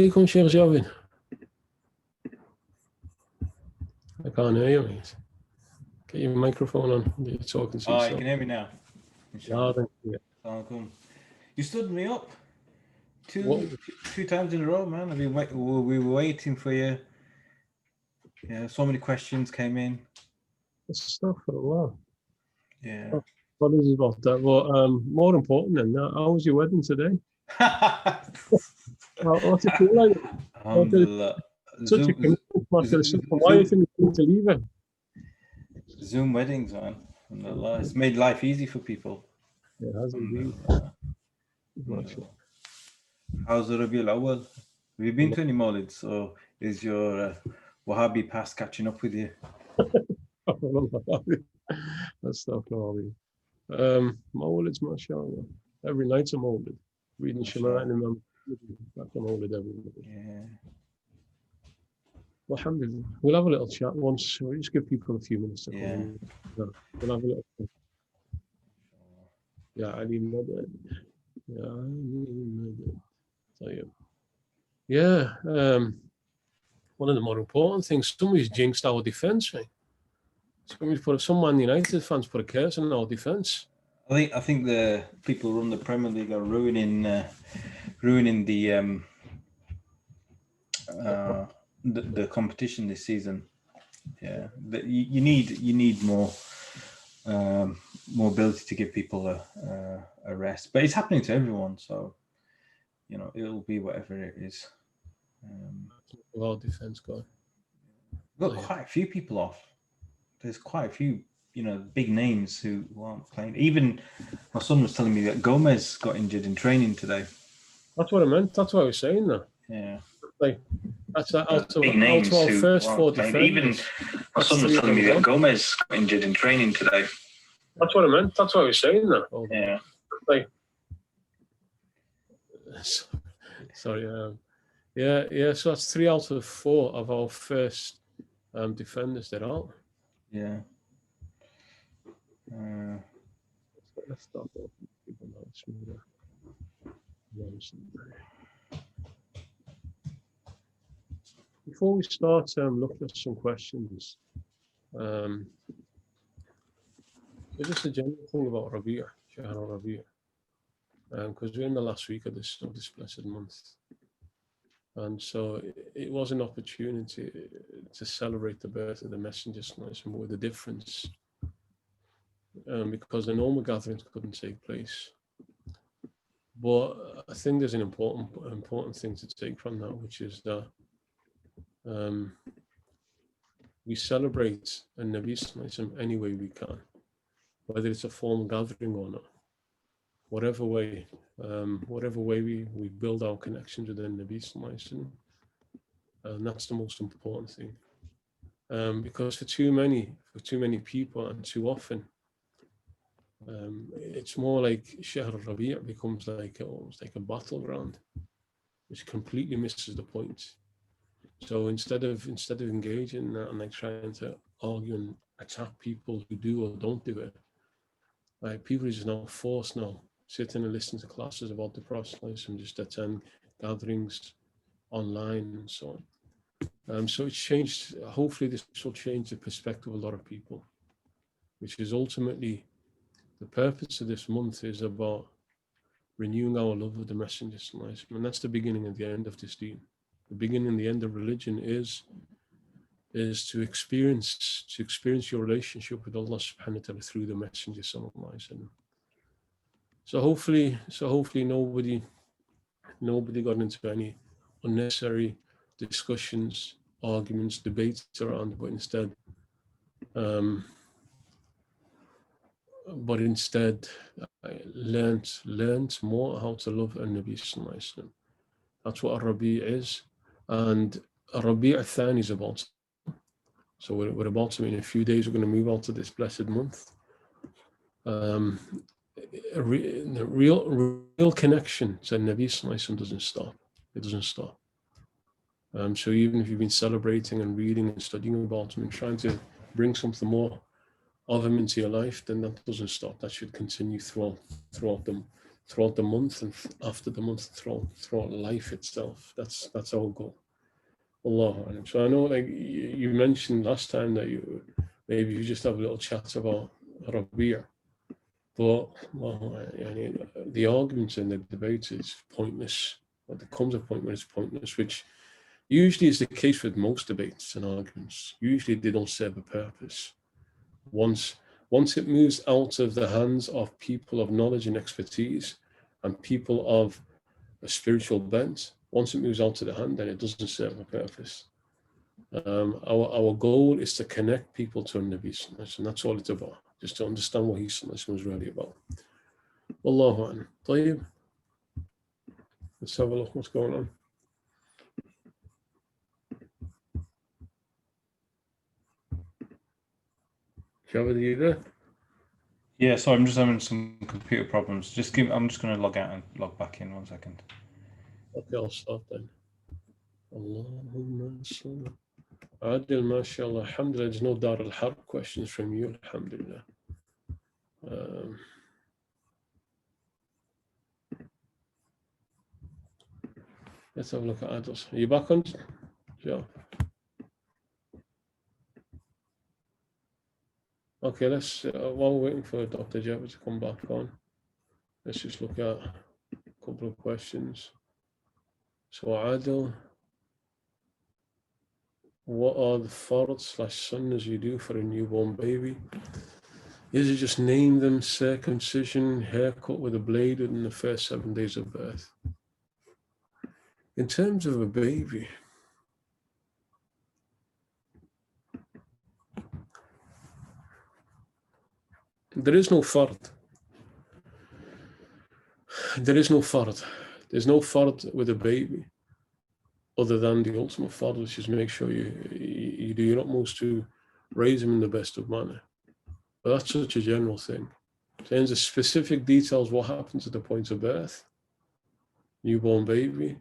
alaikum, Shaykh Javin. I can't hear you, mate. Get your microphone on. You're talking to yourself. You can hear me now. You stood me up two times in a row, man. We were waiting for you. Yeah, so many questions came in. Stuff for a while. Yeah. What is about that? Well, more important than that, how was your wedding today? What's it feel like? Such a commitment. Why do you think you need to leave it? Zoom weddings, man. It's made life easy for people. It has indeed. How's the Rabiul Awwal? Have you been to any Mawlids, or is your Wahhabi past catching up with you? That's stuff, Mawlids, mashallah. Every night's a Mawlid. Reading Shema and Imam. Back on Mawlid every night. Yeah. Alhamdulillah. We'll have a little chat once. We'll just give people a few minutes to come in. We'll have a little chat. Yeah, Ali Madad. Yeah, one of the more important things, somebody's jinxed our defence, right? Some Man United fans put a curse on our defence. I think the people who run the Premier League are ruining the competition this season. Yeah, you need more ability to give people a rest, but it's happening to everyone. So it'll be whatever it is. Well, defense guy. We've got quite a few people off. There's quite a few big names who aren't playing. Even my son was telling me that Gomez got injured in training today. That's what I meant. That's what I was saying though. Yeah. That's out of our first four defenders. Even my son was telling me that Gomez got injured in training today. That's what I meant. That's what I was saying though. Yeah. Sorry. Yeah. So that's 3 out of 4 of our first defenders that are out. Yeah. Let's start off with people now. Smoother. Before we start looking at some questions, just a general thing about Rabi'a, Shahr Rabi'a, because we're in the last week of this blessed month, and so it was an opportunity to celebrate the birth of the Messenger with a difference, because the normal gatherings couldn't take place. But I think there's an important thing to take from that, which is that we celebrate a Nabi any way we can, whether it's a formal gathering or not. Whatever way we build our connections with the Nabi, and that's the most important thing. Because for too many people and too often, it's more like Shahr Rabi' becomes almost like a battleground, which completely misses the point. So instead of engaging in that and trying to argue and attack people who do or don't do it, people are just now forced sitting and listen to classes about the Prophet and just attend gatherings online and so on. So it's changed. Hopefully this will change the perspective of a lot of people, which is ultimately the purpose of this month is about renewing our love of the Messenger, and that's the beginning and the end of this deen. The beginning and the end of religion is to experience your relationship with Allah subhanahu wa ta'ala through the Messenger. So hopefully nobody got into any unnecessary discussions, arguments, debates around, but instead learned more how to love a Nabi sallallahu alaihi wasallam. That's what a Rabi' is, and a Rabi' al-Thani is about. So we're about to, in a few days, we're going to move on to this blessed month. The real connection to Nabi sallallahu alaihi wasallam doesn't stop. It doesn't stop. So even if you've been celebrating and reading and studying about him and trying to bring something more of him into your life, then that doesn't stop. That should continue throughout throughout the month and after the month, throughout life itself. That's our goal. Allahu Alam. So I know, like you mentioned last time, that maybe you just have a little chat about Rabi', but the arguments and the debate is pointless. Or there comes a point where it's pointless, which usually is the case with most debates and arguments. Usually they don't serve a purpose. Once it moves out of the hands of people of knowledge and expertise and people of a spiritual bent, once it moves out of the hand, then it doesn't serve a purpose. Our goal is to connect people to Nabi Sallallahu Alaihi Wasallam, and that's all it's about, just to understand what he was really about. Wallahu a'lam. Tayyib. Let's have a look what's going on. Shabbat, are you there? Yeah, sorry, I'm just having some computer problems. I'm just going to log out and log back in 1 second. Okay, I'll start then. Allahumma salli. Adil, mashallah, alhamdulillah, there's no Dar al-Harb questions from you, alhamdulillah. Let's have a look at Adil's. Are you back on? Yeah. Okay, let's, while we're waiting for Dr. Jabba to come back on, let's just look at a couple of questions. So Adil, what are the fards/sunnahs you do for a newborn baby? Is it just name them, circumcision, haircut with a blade within the first 7 days of birth? In terms of a baby, there is no fard. There is no fard. There's no fard with a baby other than the ultimate fard, which is make sure you do your utmost to raise him in the best of manner. But that's such a general thing. In terms of specific details, what happens at the point of birth, newborn baby,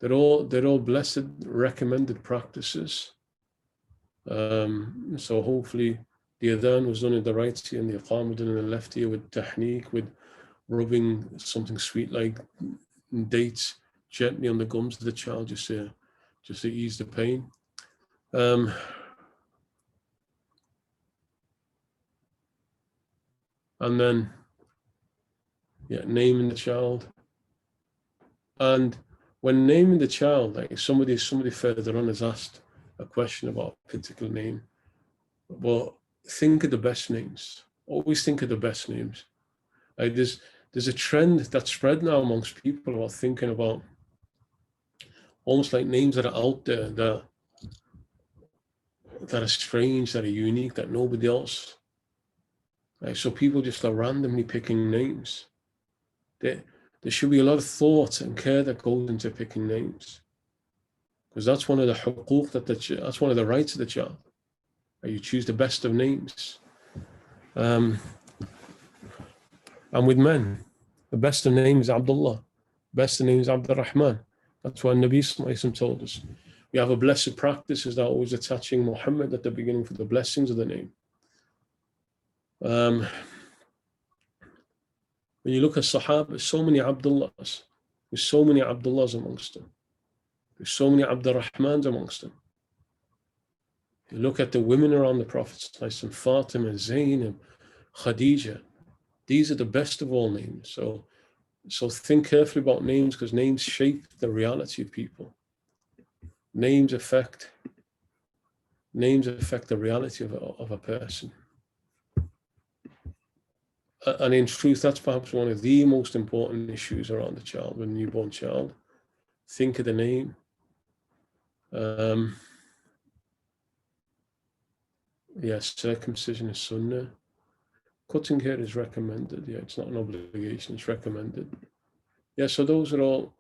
they're all blessed, recommended practices. So hopefully the adhan was done in the right ear and the iqamah done in the left ear with tahniq, with rubbing something sweet like dates gently on the gums of the child, just to ease the pain. And then, naming the child. And when naming the child, like somebody further on has asked a question about a particular name, well, think of the best names. Always think of the best names. Like there's a trend that's spread now amongst people about thinking about almost like names that are out there that are strange, that are unique, that nobody else. Right? So people just are randomly picking names. There should be a lot of thought and care that goes into picking names, because that's one of the huquq that's one of the rights of the child. You choose the best of names. And with men, the best of names is Abdullah, best of names is Abdul Rahman. That's why Nabi Sallallahu Alaihi Wasallam told us. We have a blessed practice is that always attaching Muhammad at the beginning for the blessings of the name. When you look at Sahaba, so many Abdullahs, there's so many Abdullahs amongst them. There's so many Abdul Rahmans amongst them. You look at the women around the Prophet, like some Fatima, Zainab, Khadija. These are the best of all names. So think carefully about names, because names shape the reality of people. Names affect the reality of a person. And in truth, that's perhaps one of the most important issues around the child, with a newborn child. Think of the name. Circumcision is sunnah. Cutting hair is recommended. It's not an obligation, it's recommended. So those are all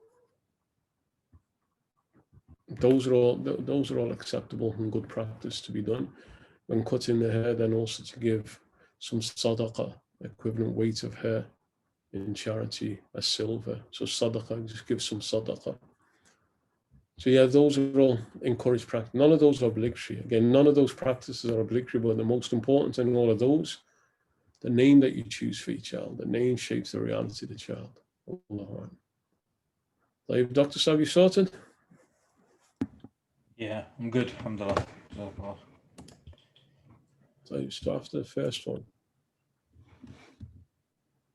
acceptable and good practice to be done. When cutting the hair, then also to give some sadaqah, equivalent weight of hair in charity as silver. So sadaqah, just give some sadaqah. So those are all encouraged practice. None of those are obligatory. Again, none of those practices are obligatory, but the most important in all of those, the name that you choose for your child, the name shapes the reality of the child. Allahu A'lam. طيب, Dr. Sab, you sorted? Yeah, I'm good. Alhamdulillah. So after the first one.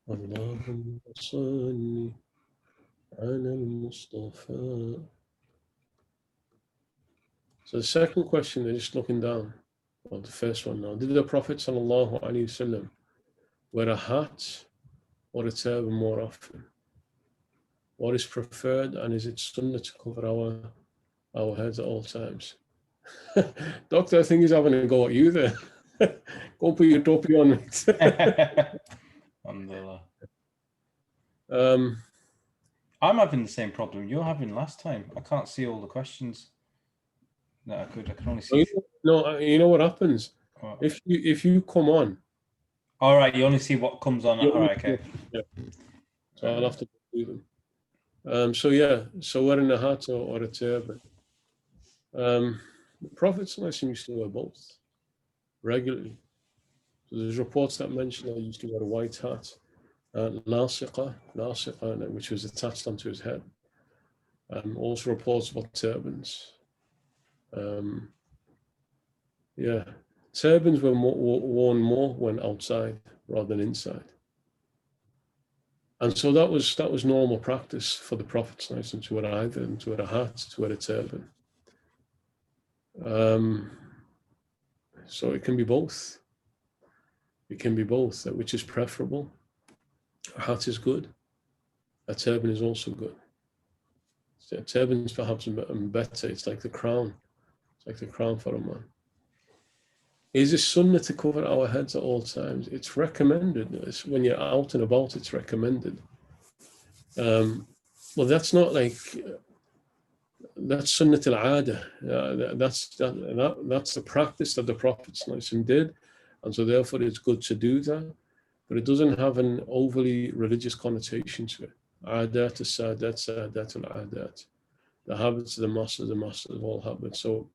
اللهم صل على المصطفى. So the second question, they're just looking down. Well, the first one now. Did the Prophet sallallahu alaihi wasallam wear a hat or a turban more often? What is preferred, and is it sunnah to cover our heads at all times? Doctor, I think he's having a go at you there. Go and put your topi on. Alhamdulillah. I'm having the same problem you're having last time. I can't see all the questions. No, I can only see. No, you know what happens? What? If you come on. All right, you only see what comes on. All right, okay. Yeah. So I'll have to do them. So wearing a hat or a turban. The Prophet used to wear both regularly. So there's reports that mention he used to wear a white hat, lasiqa, which was attached onto his head. Also reports about turbans. Turbans were worn more when outside rather than inside. And so that was normal practice for the Prophet to wear either, to wear a hat, to wear a turban. So it can be both. It can be both, which is preferable. A hat is good. A turban is also good. So a turban is perhaps better. It's like the crown. It's like the crown for a man. Is it sunnah to cover our heads at all times? It's recommended. When you're out and about, it's recommended. Well, that's not like that's sunnah al-aada. That's the practice that the Prophet did, and so therefore it's good to do that. But it doesn't have an overly religious connotation to it. Adat al-sadat al-adat. The habits of the masters of all habits. So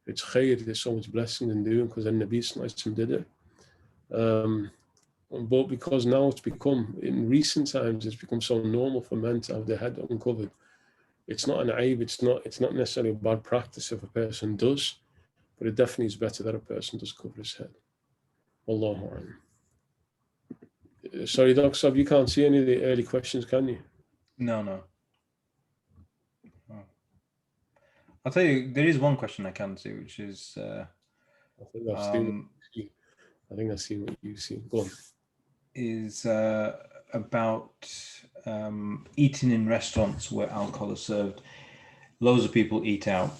it's khair, there's so much blessing in doing, because the Nabi Sallallahu did it. But because now it's become, in recent times, it's become so normal for men to have their head uncovered. It's not an aib, it's not necessarily a bad practice if a person does, but it definitely is better that a person does cover his head. Wallahu a'lam. Sorry, Dr. Sab, you can't see any of the early questions, can you? No. I'll tell you, there is one question I can see, which is... I think I've seen what you've seen. Go on. Is about eating in restaurants where alcohol is served. Loads of people eat out,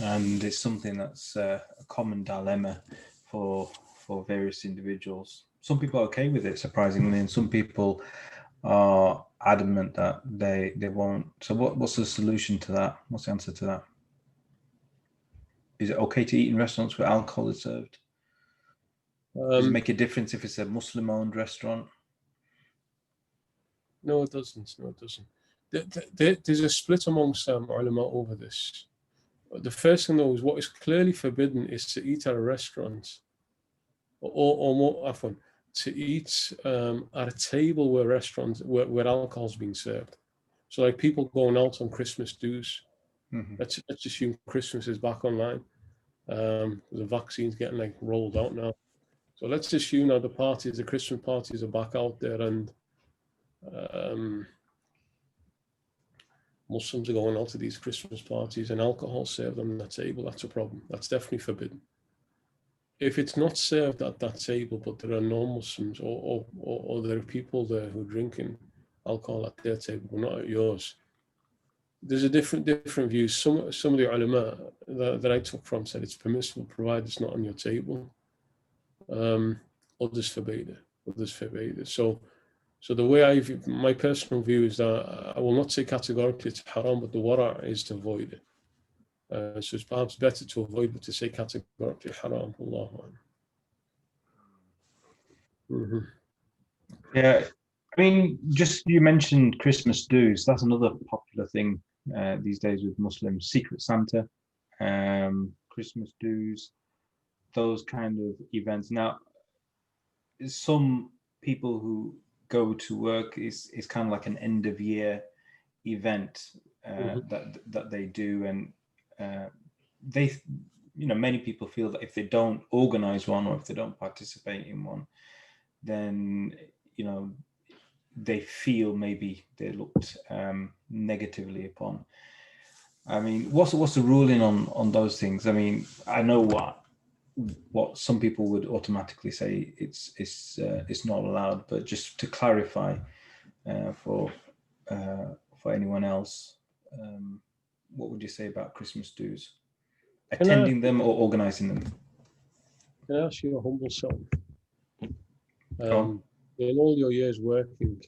and it's something that's a common dilemma for various individuals. Some people are okay with it, surprisingly, and some people are adamant that they won't. So what's the solution to that? What's the answer to that? Is it okay to eat in restaurants where alcohol is served? Does it make a difference if it's a Muslim-owned restaurant? No, it doesn't. There's a split amongst ulama over this. The first thing, though, is what is clearly forbidden is to eat at a restaurant, or more often, to eat at a table where alcohol is being served. So, like people going out on Christmas dues. Mm-hmm. Let's assume Christmas is back online. The vaccine's getting rolled out now. So let's assume now the Christmas parties are back out there, and Muslims are going out to these Christmas parties and alcohol served on that table. That's a problem. That's definitely forbidden. If it's not served at that table, but there are non-Muslims or there are people there who are drinking alcohol at their table, but not at yours, there's a different views. Some of the ulama that I took from said it's permissible provided it's not on your table. Others forbade it. So the way my personal view is that I will not say categorically it's haram, but the wara is to avoid it. So it's perhaps better to avoid it to say categorically haram. Allahu Akbar. Mm-hmm. Yeah, I mean, just you mentioned Christmas dues. That's another popular thing these days with Muslims. Secret Santa, Christmas dues, those kind of events. Now, some people who go to work is kind of like an end of year event that they do, and they, many people feel that if they don't organize one or if they don't participate in one, then they feel maybe they're looked negatively upon. I mean, what's the ruling on those things? I mean, I know what some people would automatically say it's not allowed, but just to clarify for anyone else, what would you say about Christmas dues? Attending them or organizing them? Can I ask you a humble self? Go on. In all your years working,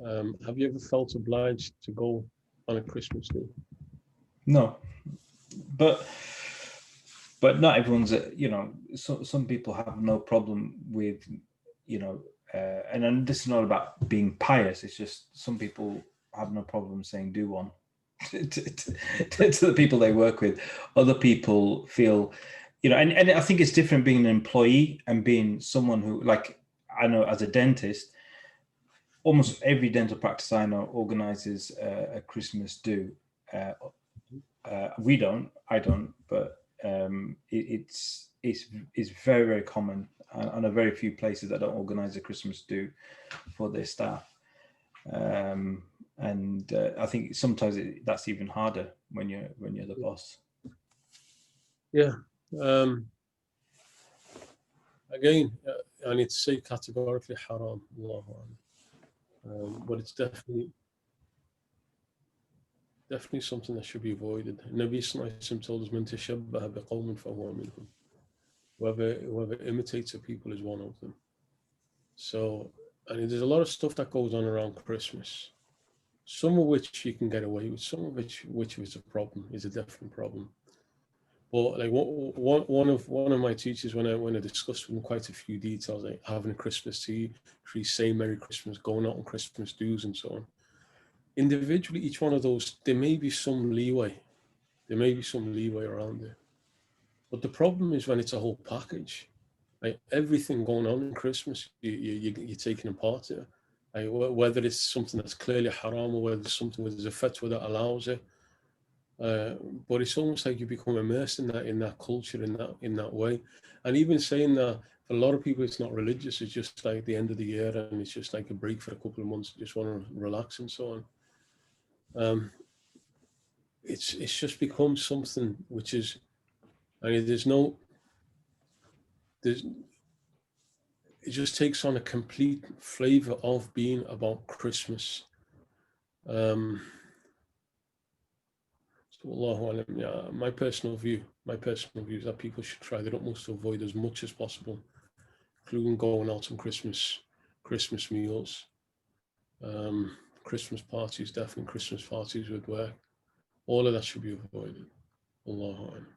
have you ever felt obliged to go on a Christmas do? No, but not everyone's. Some people have no problem with, and then this is not about being pious. It's just some people have no problem saying do one to the people they work with. Other people feel, and I think it's different being an employee and being someone who, like, I know as a dentist, almost every dental practice I know organizes a Christmas do. I don't, but it's very, very common. I know very few places that don't organize a Christmas do for their staff. And I think sometimes that's even harder when you're the boss. Yeah. Again, I need to say categorically haram, but it's definitely something that should be avoided. Nabi Sallallahu Alaihi Wasallam told us, "Man tashabbaha biqawmin fahuwa minhum." Whoever imitates a people is one of them. So, there's a lot of stuff that goes on around Christmas. Some of which you can get away with, some of which is a problem, is a definite problem. But like one of my teachers, when I discussed with him quite a few details, like having a Christmas tea, saying Merry Christmas, going out on Christmas dues and so on. Individually, each one of those, there may be some leeway. There may be some leeway around there. But the problem is when it's a whole package. Like everything going on in Christmas, you're taking apart it. Like whether it's something that's clearly haram or whether it's something where there's a fatwa that allows it. But it's almost like you become immersed in that culture in that way. And even saying that, for a lot of people, it's not religious. It's just like the end of the year, and it's just like a break for a couple of months. Just want to relax and so on. It's just become something which is, it just takes on a complete flavor of being about Christmas. So Allahu Alam, yeah, my personal view is that people should try their utmost to avoid as much as possible, including going out on Christmas meals, Christmas parties, definitely Christmas parties with work. All of that should be avoided. Allahu Alam.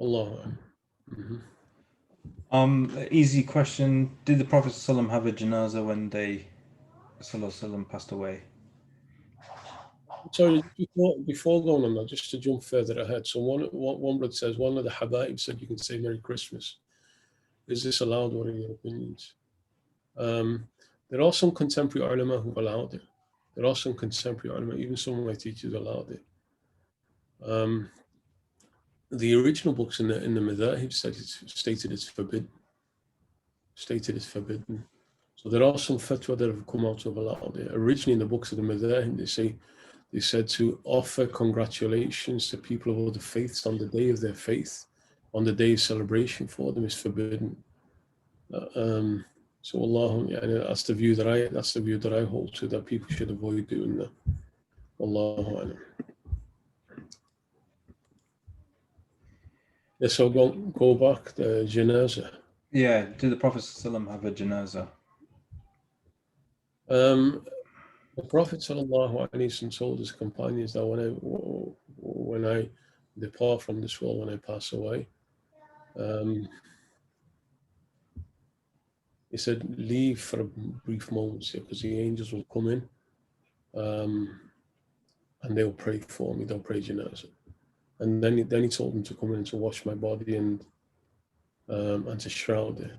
Allahu Alam. Easy question. Did the Prophet ﷺ have a janazah when they passed away? Sorry, before going on that, just to jump further ahead. So one brother says, one of the Habaib said you can say Merry Christmas. Is this allowed? What are your opinions? There are some contemporary ulama who've allowed it. There are some contemporary ulama, even some of my teachers allowed it. The original books in the Madhahib stated it's forbidden. So there are some fatwa that have come out of allowed it. Originally in the books of the Madhahib, they said to offer congratulations to people of other faiths on the day of their faith, on the day of celebration for them is forbidden. So Allah, that's the view that I hold to, that people should avoid doing that. Allahu Alam. Yeah, so go back the janazah. Yeah, did the Prophet ﷺ have a janazah? The Prophet ﷺ told his companions that when I depart from this world, when I pass away, he said, leave for a brief moment, because the angels will come in and they'll pray for me, they'll pray janazah. And then he told them to come in to wash my body and to shroud it.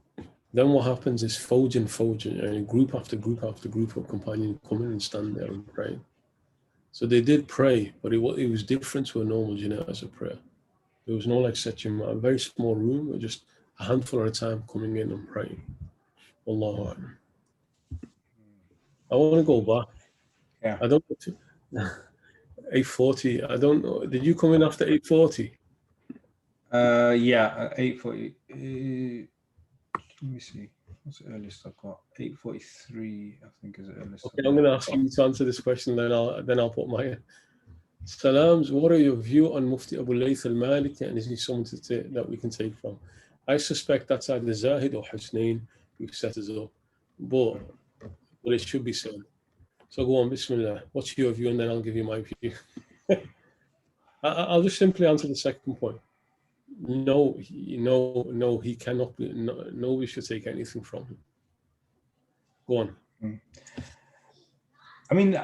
Then what happens is Fauj and group after group after group of companions come in and stand there and pray. So they did pray, but it was different to a normal janazah prayer. There was no like such a very small room, or just a handful at a time coming in and praying. Allahu Akbar. I want to go back. Yeah. I don't 8:40. I don't know. Did you come in after 8:40? Yeah, 8:40. Let me see. What's the earliest I've got? 8:43, I think, is the earliest. Okay, I'm going to ask you to answer this question, then I'll put my Salams. What are your view on Mufti Abu Layth al-Maliki, and is he someone that we can take from? I suspect that's either Zahid or Husnain who set us up, but it should be said. So go on, Bismillah. What's your view, and then I'll give you my view. I'll just simply answer the second point. No, he cannot be. No, we should take anything from him. Go on. I mean,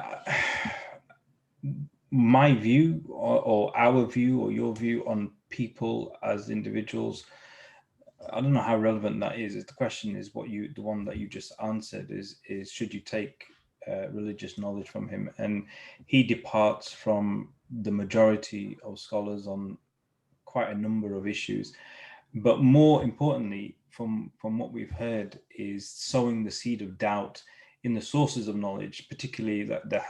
my view, or our view, or your view on people as individuals, I don't know how relevant that is. The question is the one that you just answered is should you take religious knowledge from him? And he departs from the majority of scholars on quite a number of issues. But more importantly, from what we've heard, is sowing the seed of doubt in the sources of knowledge, particularly the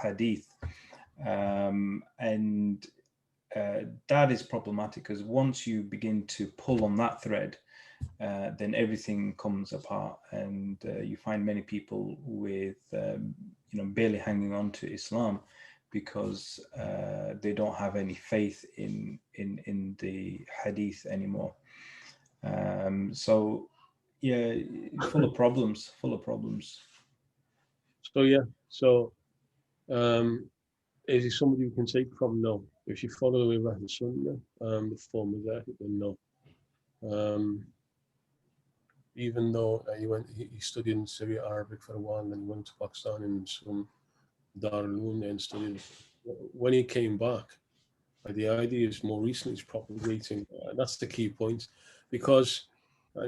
hadith. And that is problematic, because once you begin to pull on that thread, then everything comes apart, and you find many people with barely hanging on to Islam because they don't have any faith in the hadith anymore. So yeah, full of problems. So yeah, is he somebody you can take from? No. If you follow the way of Ahl Sunnah, the form of that, then no. Even though he studied in Syria Arabic for a while, and then he went to Pakistan and some Darul Uloom and studied. When he came back, the idea is more recently is propagating. That's the key point, because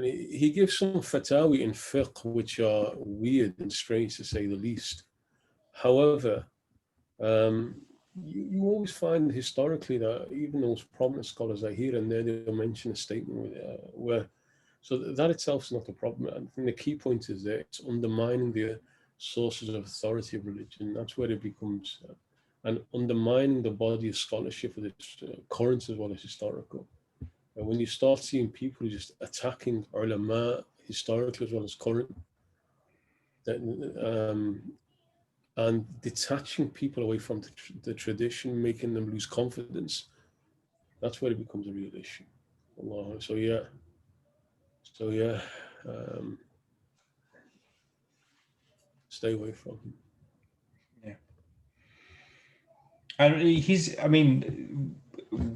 he gives some fatawi in fiqh which are weird and strange to say the least. However, you always find historically that even those prominent scholars are here and there, they'll mention a statement where, so that itself is not a problem. I think the key point is that it's undermining the sources of authority of religion. That's where it becomes, and undermining the body of scholarship with its current as well as historical. And when you start seeing people just attacking ulama historically as well as current, and detaching people away from the tradition, making them lose confidence, that's where it becomes a real issue. So yeah. Stay away from him. Yeah. And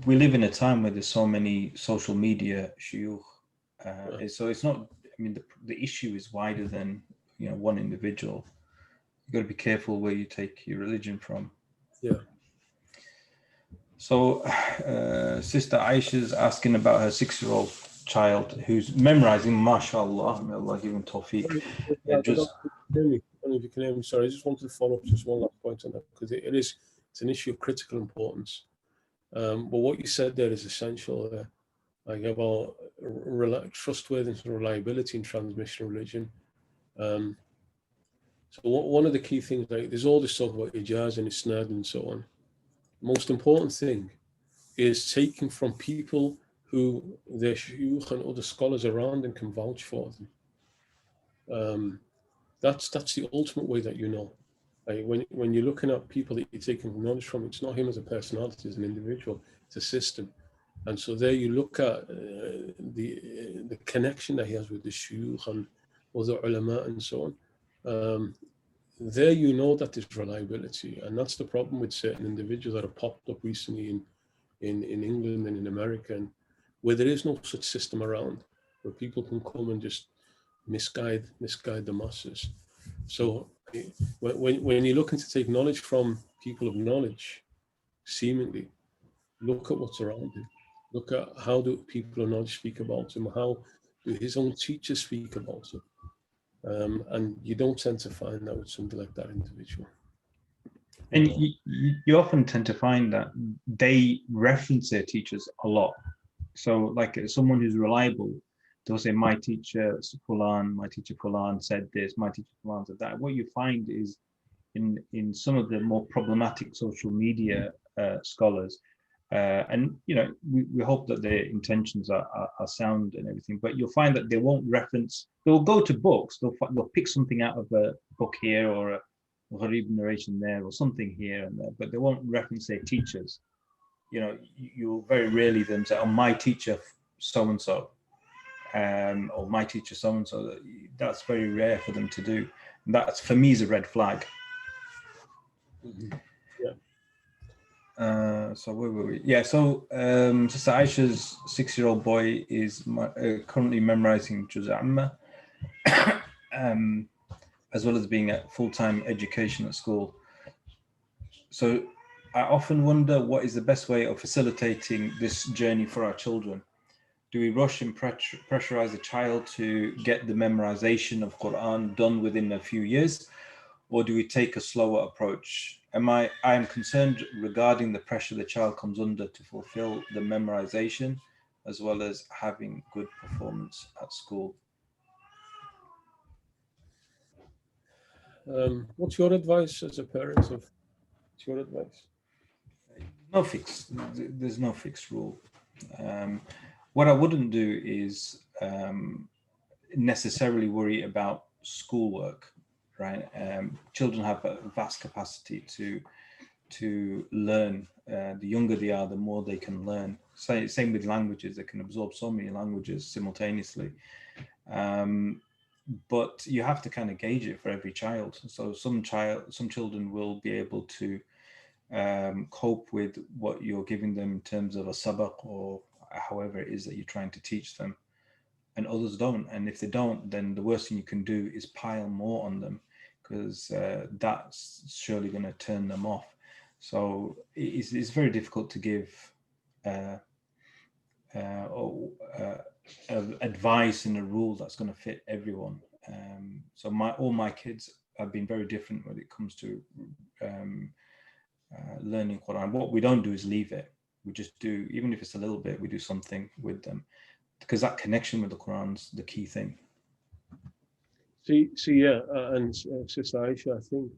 we live in a time where there's so many social media shuyukh. So it's not, the issue is wider than, one individual. You've got to be careful where you take your religion from. Yeah. So Sister Aisha's asking about her 6-year-old child who's memorizing, mashallah, may Allah give him tawfiq. I don't know if you can hear me. Sorry, I just wanted to follow up just one last point on that, because it's an issue of critical importance. But what you said there is essential, like about trustworthiness and reliability in transmission of religion. So one of the key things, like there's all this talk about ijaz and isnad and so on. Most important thing is taking from people who their shuyukh and other scholars around them can vouch for them. That's the ultimate way that you know. Like when you're looking at people that you're taking knowledge from, it's not him as a personality, as an individual, it's a system. And so there you look at the connection that he has with the shuyukh and other ulama and so on. There you know that there's reliability, and that's the problem with certain individuals that have popped up recently in England and in America, and where there is no such system around, where people can come and just misguide the masses. So when you're looking to take knowledge from people of knowledge, seemingly, look at what's around him. Look at how do people of knowledge speak about him, how Do his own teachers speak about it? And you don't tend to find that with somebody like that individual. And you often tend to find that they reference their teachers a lot. So like someone who's reliable, they'll say, my teacher Fulan, my teacher Fulan said this, my teacher Fulan said that. What you find is in some of the more problematic social media scholars, and we hope that their intentions are sound and everything, but you'll find that they won't reference, they'll go to books, they'll pick something out of a book here or a Gharib narration there or something here and there, but they won't reference their teachers. You'll very rarely them say, oh, my teacher so-and-so, or my teacher so-and-so. That's very rare for them to do. And that's, for me, is a red flag. Mm-hmm. So where were we? Yeah, so Sister Aisha's 6-year-old boy is currently memorizing Juz Amma, as well as being at full-time education at school. So I often wonder, what is the best way of facilitating this journey for our children? Do we rush and pressurize a child to get the memorization of Quran done within a few years? Or do we take a slower approach? I am concerned regarding the pressure the child comes under to fulfill the memorization, as well as having good performance at school. What's your advice as a parent? What's your advice? There's no fixed rule. What I wouldn't do is necessarily worry about schoolwork, right? Children have a vast capacity to learn. The younger they are, the more they can learn. Same with languages; they can absorb so many languages simultaneously. But you have to kind of gauge it for every child. So some children will be able to cope with what you're giving them in terms of a sabaq or however it is that you're trying to teach them, and others don't. And if they don't, then the worst thing you can do is pile more on them, because that's surely going to turn them off. So it's very difficult to give advice and a rule that's going to fit everyone. So all my kids have been very different when it comes to learning Quran. What we don't do is leave it. We just do, even if it's a little bit, we do something with them, because that connection with the Quran's the key thing. Yeah, and Sister Aisha, I think,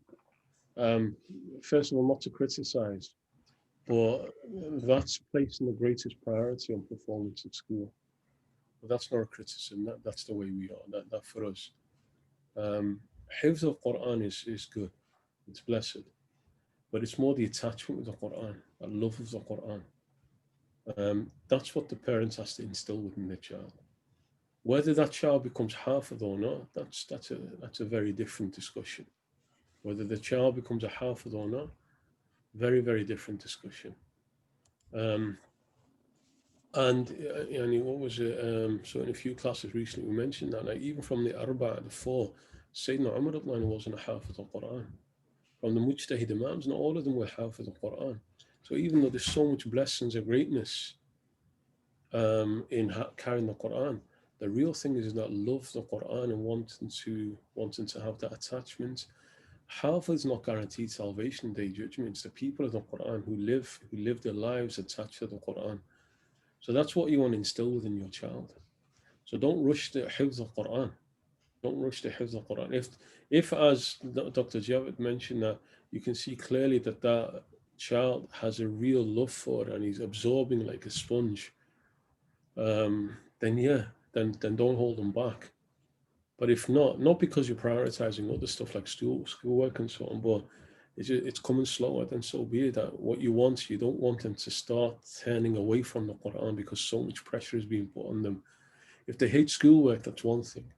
first of all, not to criticize, but that's placing the greatest priority on performance at school. But that's not a criticism. That's the way we are. That for us. Hifz of Quran is good. It's blessed. But it's more the attachment with the Quran, the love of the Quran. That's what the parents has to instill within their child. Whether that child becomes Hafid or not, that's a very different discussion. Whether the child becomes a Hafid or not, very, very different discussion. And what was it? So in a few classes recently, we mentioned that, like, even from the Arba, the 4, Sayyidina Umar wasn't a Hafid of Quran. From the Mujtahid Imams, not all of them were Hafid of Quran. So even though there's so much blessings and greatness in carrying the Quran, the real thing is that love the Quran and wanting to have that attachment. Half is not guaranteed salvation day judgment. It's the people of the Quran who live their lives attached to the Quran. So that's what you want to instill within your child. So don't rush the hifz of Quran. Don't rush the hifz of Quran. If as Dr. Javed mentioned, that you can see clearly that child has a real love for it and he's absorbing like a sponge, then don't hold them back. But if not because you're prioritizing other stuff like schoolwork and so on, but it's coming slower, then so be it. That what you don't want them to start turning away from the Quran because so much pressure is being put on them. If they hate schoolwork, that's one thing.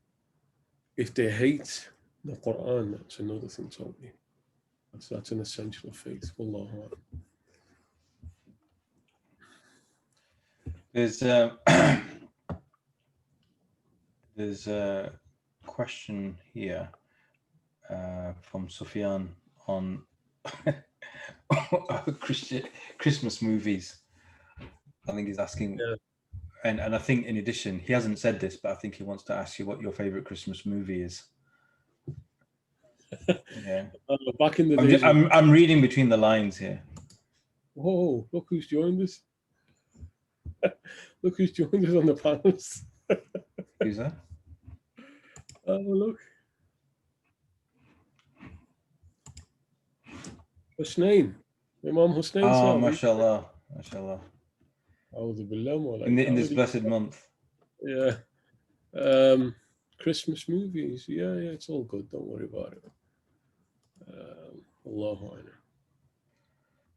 If they hate the Quran, that's another thing totally. That's an essential faith. Wallahu a'lam. There's a question here from Sufyan on Christmas movies. I think he's asking and I think in addition, he hasn't said this, but I think he wants to ask you what your favorite Christmas movie is. Yeah. Back in the days. I'm reading between the lines here. Whoa, look who's joined us. Look who's joined us on the panels. Who's that? Oh, look. Husnain. Imam Husnain. Oh, mashallah. Mashallah. In this blessed month. Yeah. Christmas movies. Yeah, it's all good. Don't worry about it. Allahu Akbar.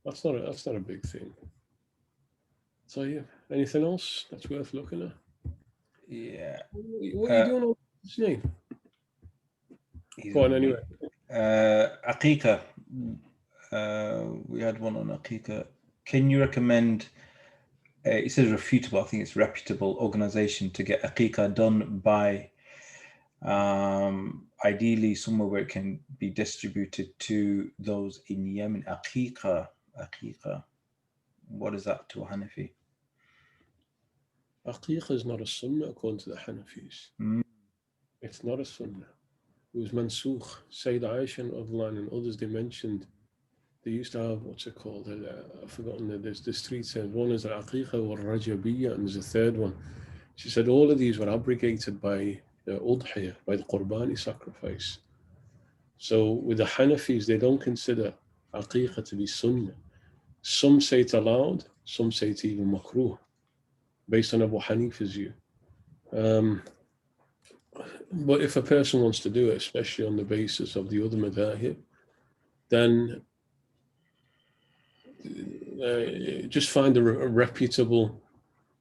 That's not a big thing. So yeah, anything else that's worth looking at? Yeah. What are you doing on his name? Go on anyway. Aqiqah. We had one on Aqiqah. Can you recommend? It says reputable. I think it's reputable organization to get Aqiqah done by. Ideally, somewhere where it can be distributed to those in Yemen. Aqiqah. What is that to a Hanafi? Aqiqah is not a sunnah according to the Hanafis. It's not a sunnah. It was mansukh. Sayyid Aisha and others, they mentioned they used to have, what's it called? I've forgotten. There's three terms. One is al-Aqiqah or Rajabiyya, and there's a third one. She said all of these were abrogated by the Udhiyah, by the Qurbani sacrifice. So with the Hanafis, they don't consider Aqiqah to be sunnah. Some say it's allowed, some say it's even makruh, based on Abu Hanifa's view. But if a person wants to do it, especially on the basis of the other madhahib, then just find a reputable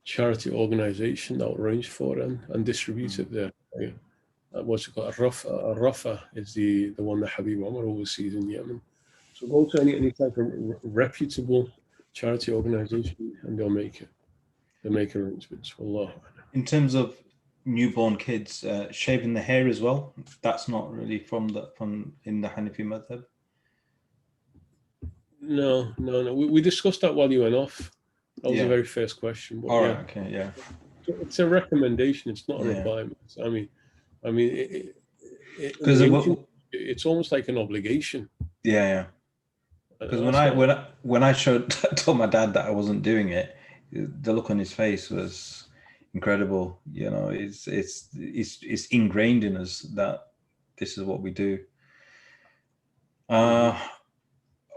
charity organization that will arrange for it and distribute it there. What's it called? Rafa is the one that Habib Omar oversees in Yemen. So go to any type of reputable charity organization and they'll make arrangements. Wallah. In terms of newborn kids, shaving the hair as well, that's not really from in the Hanafi madhab. No. We discussed that while you went off. That was the very first question. But all right. Okay. Yeah. It's a recommendation. It's not a requirement. I mean, it's almost like an obligation. Yeah. Because when I told my dad that I wasn't doing it, the look on his face was incredible. You know, it's ingrained in us that this is what we do. All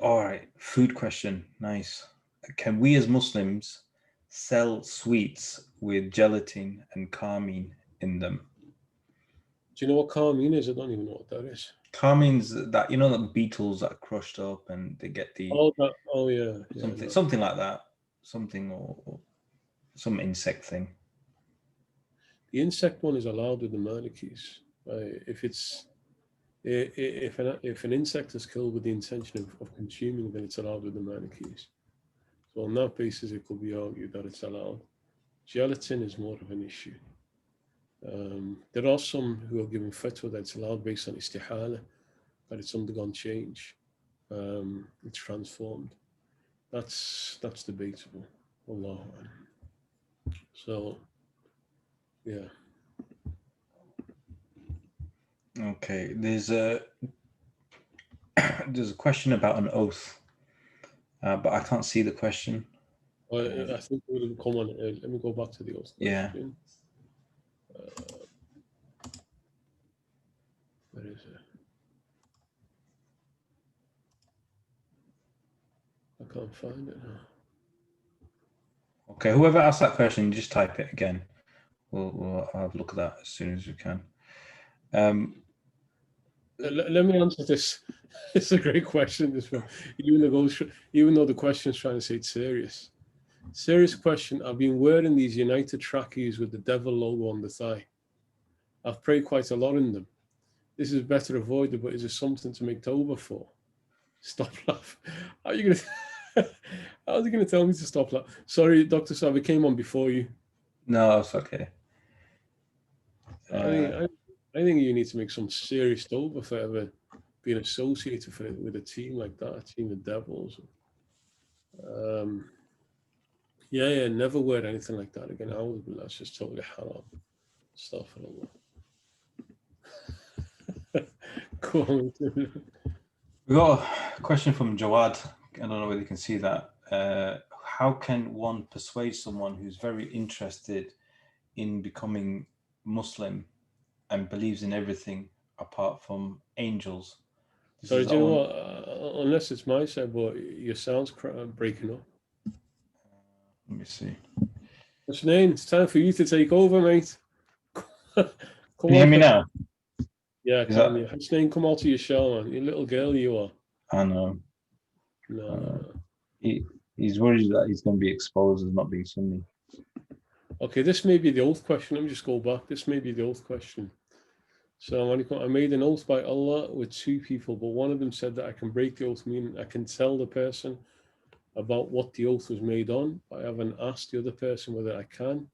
right, food question. Nice. Can we as Muslims sell sweets with gelatin and carmine in them? Do you know what carmine is? I don't even know what that is. Carmine's that, you know, the beetles that are crushed up and they get the something like that, something or some insect thing. The insect one is allowed with the Malikis. If an insect is killed with the intention of consuming, then it's allowed with the Malikis. So on that basis, it could be argued that it's allowed. Gelatin is more of an issue. There are some who are given fatwa that it's allowed based on istihala, that it's undergone change, it's transformed. That's debatable. Wallahu a'lam. So, yeah. Okay, there's a question about an oath, but I can't see the question. I think it will come on. Let me go back to the oath question. Where is it? I can't find it now. Okay, whoever asked that question, just type it again. We'll have a look at that as soon as we can. Let me answer this. It's a great question, this one. Even though the question is trying to say it's serious. Serious question. I've been wearing these United trackies with the devil logo on the thigh. I've prayed quite a lot in them. This is better avoided, but is it something to make tawbah for? Stop laugh. How are you going to tell me to stop laugh? Sorry, Dr. Saab, I came on before you. No, it's okay. I think you need to make some serious tawbah for ever being associated with a team like that, a team of devils. Yeah, never wear anything like that again. That's just totally haram. Astaghfirullah. Go on. We got a question from Jawad. I don't know whether you can see that. How can one persuade someone who's very interested in becoming Muslim and believes in everything apart from angels? Sorry, do you know what? Unless it's my side, but your sound's breaking up. Let me see. Hasnain, it's time for you to take over, mate. Can you hear me now? Yeah, I can. Yeah. Hasnain, come out to your show, man. You little girl you are. I know. No. He's worried that he's going to be exposed as not being Sunni. Okay, this may be the oath question. Let me just go back. This may be the oath question. So I made an oath by Allah with two people, but one of them said that I can break the oath, meaning I can tell the person about what the oath was made on. I haven't asked the other person whether I can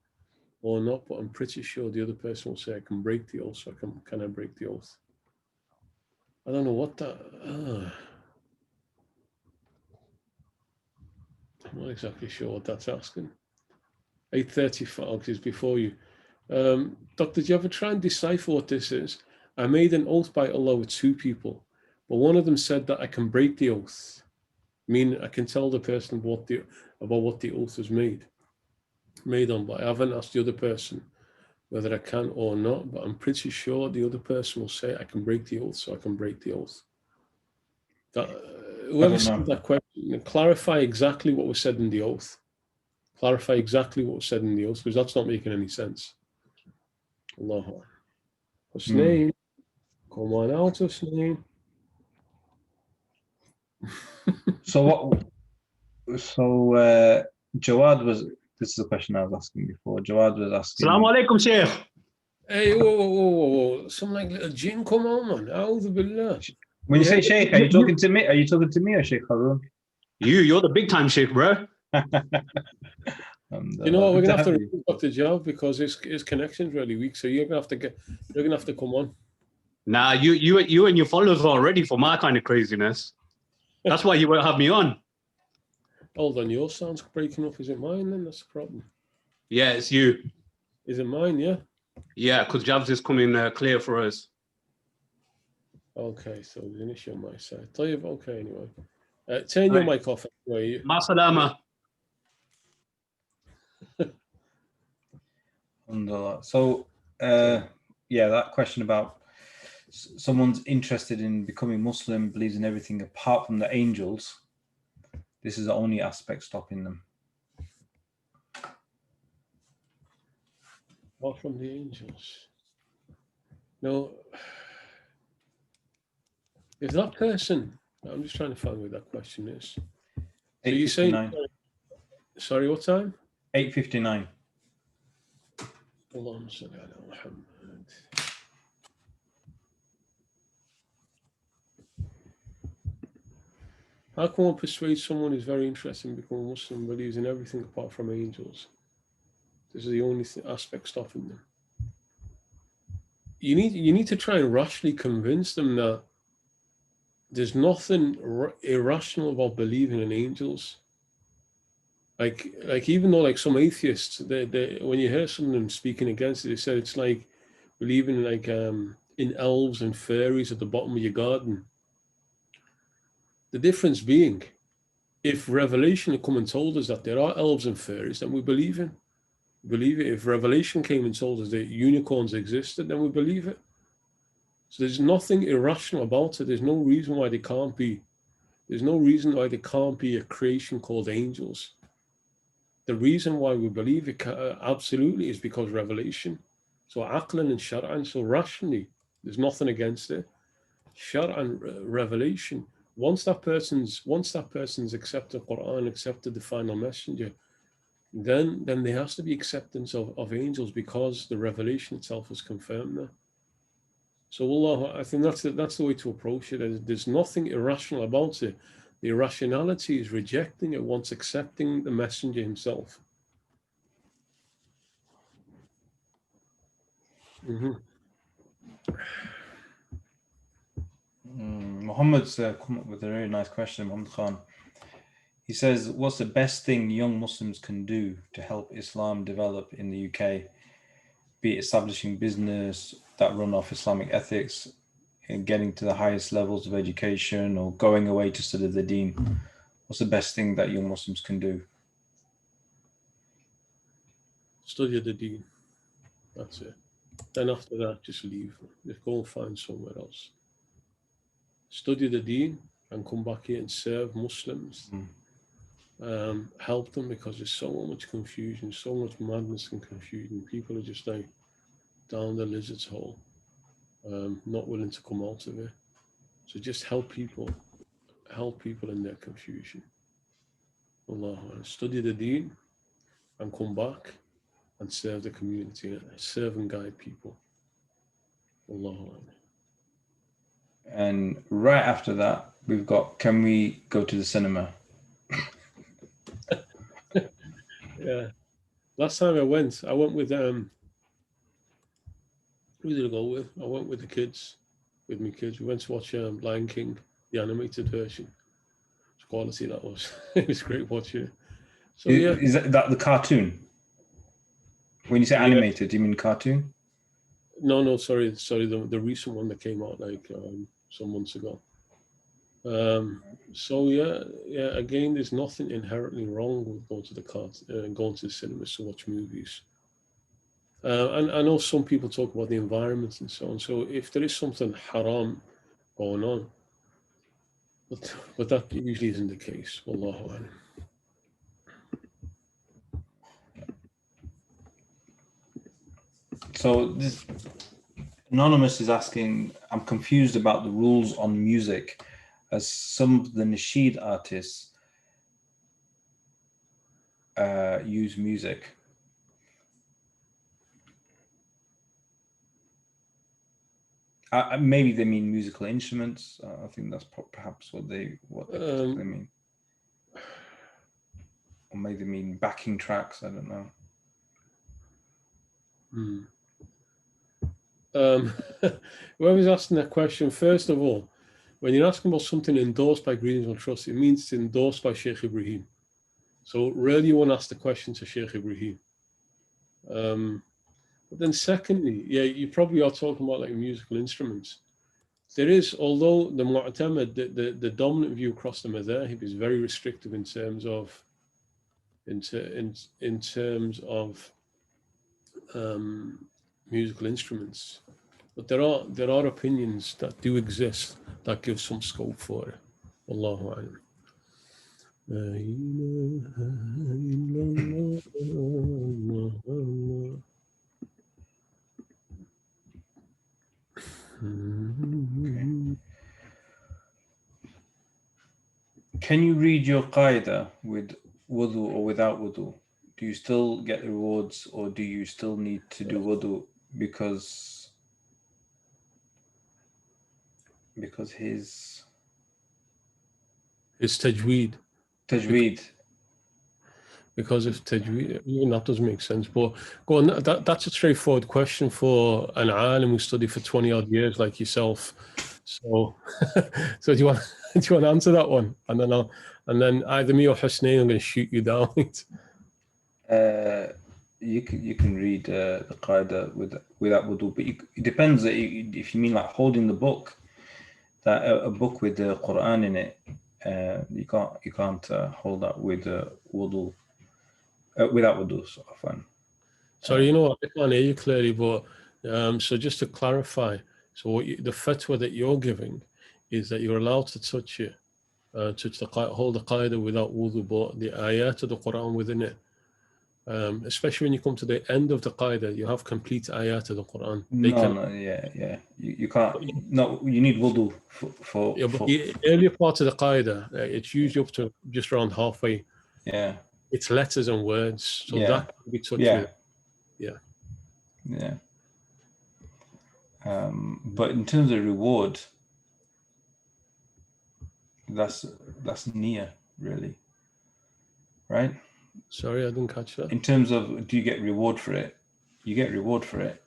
or not, but I'm pretty sure the other person will say I can break the oath, so can I break the oath? I don't know what that... I'm not exactly sure what that's asking. 8:35, because it's before you. Doctor, do you ever try and decipher what this is? I made an oath by Allah with two people, but one of them said that I can break the oath. Meaning I can tell the person about what the oath was made on, but I haven't asked the other person whether I can or not, but I'm pretty sure the other person will say I can break the oath, so I can break the oath. Whoever said that question, clarify exactly what was said in the oath. Clarify exactly what was said in the oath, because that's not making any sense. Allahu. Hasnain, come on out, Hasnain. Jawad was, this is the question I was asking before. Jawad was asking. Assalamu alaikum, Shaykh. Hey, whoa. Some like little jinn, come on, man. A'udhu billah. When you say Shaykh, are you talking to me? Are you talking to me or Shaykh Haroon? You're the big time Shaykh, bro. You know what? We're gonna have to remove Dr. Jav because his connection's really weak. So you're gonna have to come on. Nah, you and your followers are ready for my kind of craziness. That's why you won't have me on. Hold on, your sound's breaking up. Is it mine then? That's the problem. Yeah, it's you. Is it mine? Yeah. Yeah, because Jav's is coming clear for us. Okay, so there's an issue on my side. Tell you okay anyway. Turn your mic off anyway. Ma salama. So, that question about someone's interested in becoming Muslim, believes in everything apart from the angels. This is the only aspect stopping them. Apart from the angels. No. If that person, I'm just trying to find where that question is. So you say, sorry, what time? 8:59. Allahumma salli ala Muhammad. How can one persuade someone who's very interested in becoming Muslim, believes in everything apart from angels? This is the only aspect stopping them. You need to try and rationally convince them that there's nothing irrational about believing in angels. Like even though like some atheists, they when you hear some of them speaking against it, they said it's like believing like in elves and fairies at the bottom of your garden. The difference being, if revelation had come and told us that there are elves and fairies, then we believe it. If revelation came and told us that unicorns existed, then we believe it. So there's nothing irrational about it. There's no reason why they can't be. There's no reason why there can't be a creation called angels. The reason why we believe it absolutely is because revelation. So aqlan and shar'an, so rationally, there's nothing against it. Shar'an, revelation. Once that person's accepted Quran, accepted the final messenger, then there has to be acceptance of angels because the revelation itself has confirmed that. So Allah, I think that's the way to approach it. There's nothing irrational about it. The irrationality is rejecting it once accepting the messenger himself. Muhammad's come up with a very nice question, Muhammad Khan. He says, what's the best thing young Muslims can do to help Islam develop in the UK? Be it establishing business that run off Islamic ethics, and getting to the highest levels of education, or going away to study the deen. What's the best thing that young Muslims can do? Study the deen. That's it. Then after that, just leave. Just go and find somewhere else. Study the deen and come back here and serve Muslims. Help them, because there's so much confusion, so much madness and confusion. People are just like down the lizard's hole, not willing to come out of it. So just help people in their confusion. Allah, study the deen and come back and serve the community, serve and guide people. Allah. And right after that, we've got, can we go to the cinema? Yeah. Last time I went with who did I go with? I went with the kids, with my kids. We went to watch Lion King, the animated version. It's quality, that was. It was great watching it. So yeah. Is that the cartoon? When you say animated, do you mean cartoon? No, sorry, the recent one that came out like some months ago. So yeah. Again, there's nothing inherently wrong with going to the cinemas to watch movies. And I know some people talk about the environment and so on. So if there is something haram going on, but that usually isn't the case. Wallahu a'lam. So this Anonymous is asking, I'm confused about the rules on music, as some of the nasheed artists use music. Maybe they mean musical instruments. I think that's perhaps what they mean. Or maybe they mean backing tracks. I don't know. Whoever's asking that question, first of all, when you're asking about something endorsed by Greetings and Trust, it means it's endorsed by Shaykh Ibrahim. So really you want to ask the question to Shaykh Ibrahim. But then secondly, yeah, you probably are talking about like musical instruments. There is, although the Mu'tamad, the dominant view across the Madhahib is very restrictive in terms of musical instruments. But there are opinions that do exist that give some scope for it. Allahu a'lam. Can you read your qaida with wudu or without wudu? Do you still get the rewards, or do you still need to do wudu because his tajweed. Because of tajweed, even that doesn't make sense. But go on, that's a straightforward question for an alim who studied for 20 odd years like yourself. So, so do you want to answer that one? And then either me or Husnain, I'm going to shoot you down. You can read the qaida without wudu, but it depends if you mean like holding the book, that a book with the Quran in it. You can't hold that with wudu. Without wudu, sort of fun. Sorry, you know what? I can't hear you clearly, but so just to clarify, so the fatwa that you're giving is that you're allowed to touch it, hold the qaida without wudu, but the ayat of the Quran within it, especially when you come to the end of the qaida, you have complete ayat of the Quran. You can't. No, you need wudu for. But the earlier part of the qaida, it's usually up to just around halfway. Yeah. It's letters and words, so that can be touched with. Yeah. But in terms of reward, that's niyyah, really, right? Sorry, I didn't catch that. In terms of, do you get reward for it? You get reward for it.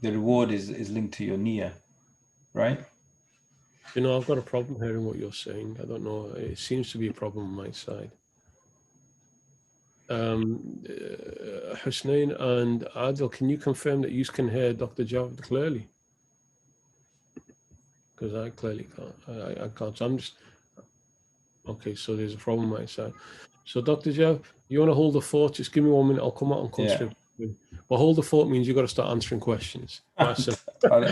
The reward is linked to your niyyah, right? You know, I've got a problem hearing what you're saying. I don't know. It seems to be a problem on my side. Hussein and Adil, can you confirm that you can hear Dr. Javed clearly? Because I clearly can't. I can't. So I'm just, okay, so there's a problem on my side. So Dr. Javed, you want to hold the fort? Just give me 1 minute. I'll come out and construct. Yeah. But hold the fort means you've got to start answering questions. I don't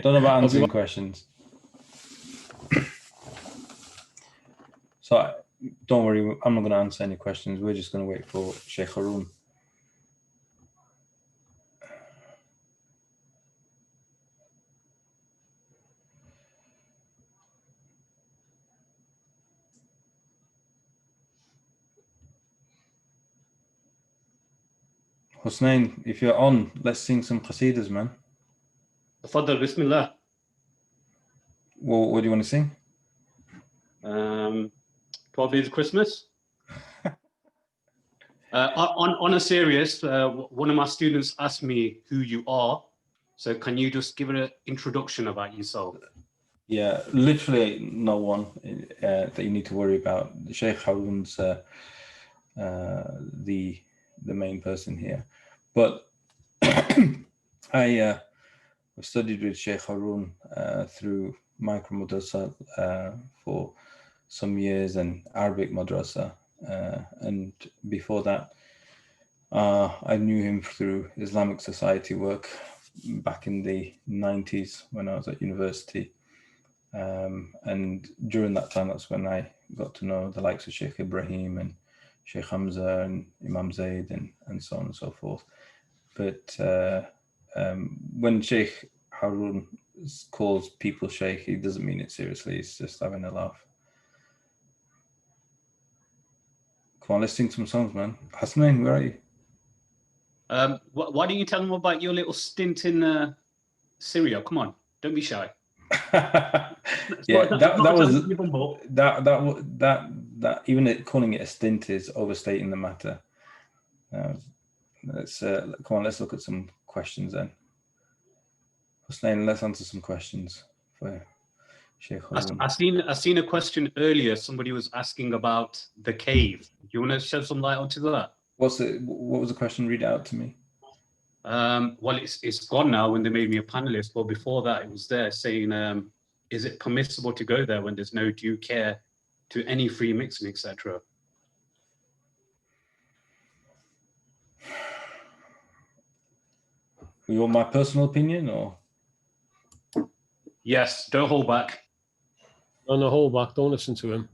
know about answering questions. So don't worry, I'm not going to answer any questions. We're just going to wait for Shaykh Haroon. Hussein, if you're on, let's sing some qasidas, man. Tafaddal, Bismillah. Well, what do you want to sing? 12 Days of Christmas. On a serious, one of my students asked me who you are. So can you just give an introduction about yourself? Yeah, literally no one that you need to worry about. Shaykh Haroon's the main person here. But I studied with Shaykh Haroon through micro madrasa for some years and Arabic madrasa. And before that, I knew him through Islamic Society work back in the 90s when I was at university. And during that time, that's when I got to know the likes of Sheikh Ibrahim and Sheikh Hamza and Imam Zaid and so on and so forth. But when Shaykh Haroon calls people Shaykh, he doesn't mean it seriously. He's just having a laugh. Come on, let's sing some songs, man. Hasnain, where are you? Why don't you tell them about your little stint in Syria? Come on, don't be shy. Yeah, that even calling it a stint is overstating the matter. Let's come on, let's look at some questions then. Hussein, let's answer some questions for Shaykh Haroon. I seen a question earlier. Somebody was asking about the cave. Do you want to shed some light onto that? What was the question? Read it out to me. Well, it's gone now when they made me a panelist, but before that it was there saying, is it permissible to go there when there's no due care to any free mixing, etc.? You want my personal opinion or? Yes, don't hold back. No, hold back. Don't listen to him.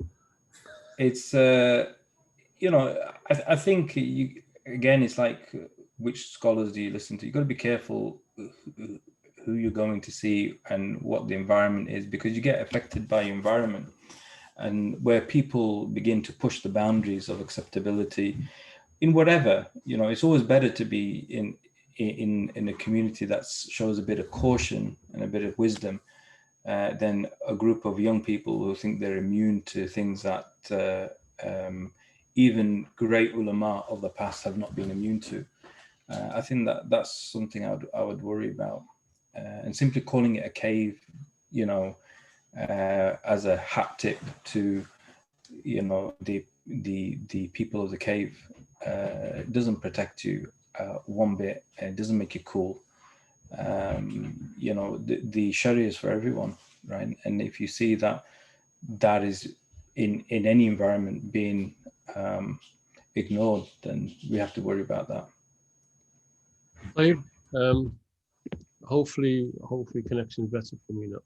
It's, you know, I think, again, it's like, which scholars do you listen to? You've got to be careful who you're going to see and what the environment is, because you get affected by your environment. And where people begin to push the boundaries of acceptability in whatever, you know, it's always better to be in a community that shows a bit of caution and a bit of wisdom than a group of young people who think they're immune to things that even great ulama of the past have not been immune to. I think that's something I would worry about. And simply calling it a cave, you know, as a hat tip to, you know, the people of the cave, doesn't protect you one bit. It doesn't make you cool. You know, the Sharia is for everyone, right? And if you see that is in any environment being ignored, then we have to worry about that. Hopefully connection's better for me now.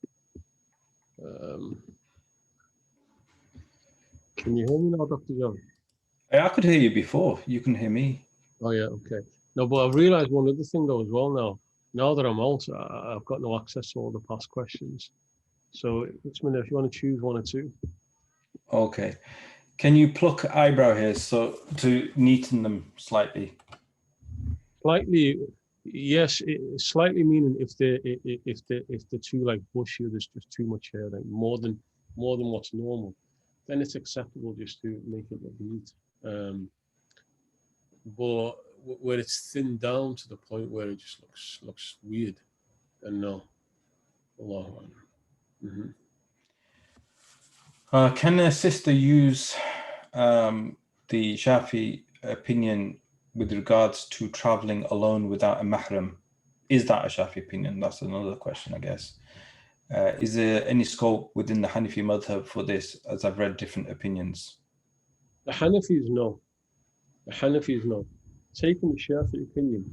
Can you hear me now, Dr. John? I could hear you before. You can hear me. Oh yeah, okay. No, but I've realized one other thing though as well now. Now that I'm out, I've got no access to all the past questions. So, Usman, if you want to choose one or two. Okay. Can you pluck eyebrow hairs so to neaten them slightly? Slightly, yes. Slightly meaning if they're too like bushy, there's just too much hair, like more than what's normal, then it's acceptable just to make it look neat. But where it's thinned down to the point where it just looks weird, then no. Allah. Mm-hmm. Can a sister use the Shafi opinion with regards to traveling alone without a mahram? Is that a Shafi opinion? That's another question, I guess. Is there any scope within the Hanafi madhab for this, as I've read different opinions? The Hanafis no. The Hanafis no. Taking the Shafi'i opinion,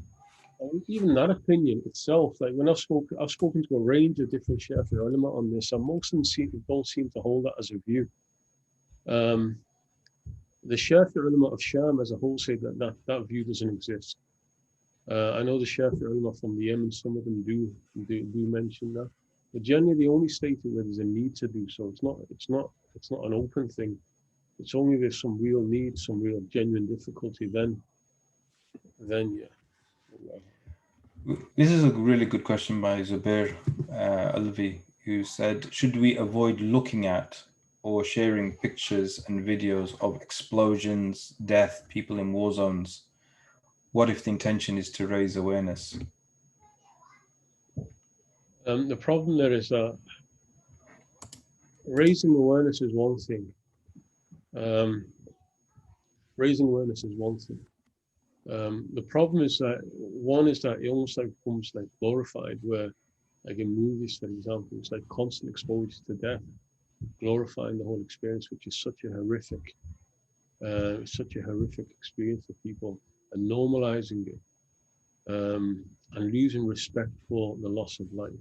and even that opinion itself, like when I've spoken to a range of different Shafi'i ulama on this, and most of them don't seem to hold that as a view. The Shafi'i ulama of Sham as a whole say that view doesn't exist. I know the Shafi'i ulama from the Yemen, some of them do mention that, but generally they only state it where there's a need to do so. It's not an open thing. It's only if there's some real need, some real genuine difficulty, then yeah. This is a really good question by Zubair Alvi, who said, should we avoid looking at or sharing pictures and videos of explosions, death, people in war zones? What if the intention is to raise awareness? The problem there is that raising awareness is one thing. Raising awareness is one thing. The problem is that one is that it almost like becomes like glorified, where like in movies, for example, it's like constant exposure to death, glorifying the whole experience, which is such a horrific experience for people, and normalizing it, and losing respect for the loss of life.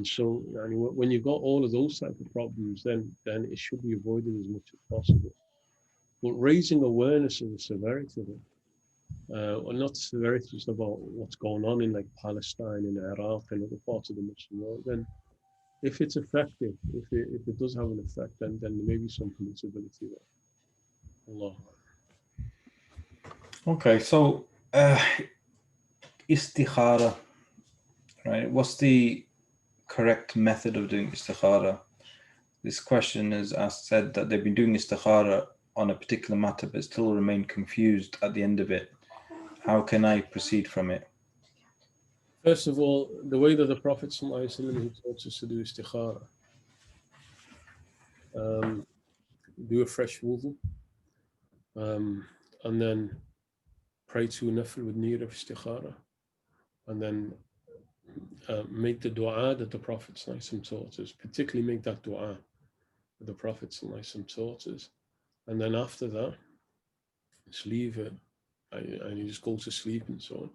So I mean, when you've got all of those type of problems, then it should be avoided as much as possible. But raising awareness of the severity of it, well, not the severity, just about what's going on in like Palestine, in Iraq, and other parts of the Muslim world, then if it's effective, if it does have an effect, then there may be some permissibility there. Allah. Okay, so istikhara, right? What's the correct method of doing istikhara? This question is said that they've been doing istikhara on a particular matter but still remain confused at the end of it. How can I proceed from it? First of all, the way that the Prophet ﷺ taught us to do istikhara, do a fresh wudu, and then pray to nafil with niyyah of istikhara, and then make the dua that the Prophet ﷺ taught us, particularly make that dua that the Prophet ﷺ taught us, and then after that, just leave it, and you just go to sleep and so on,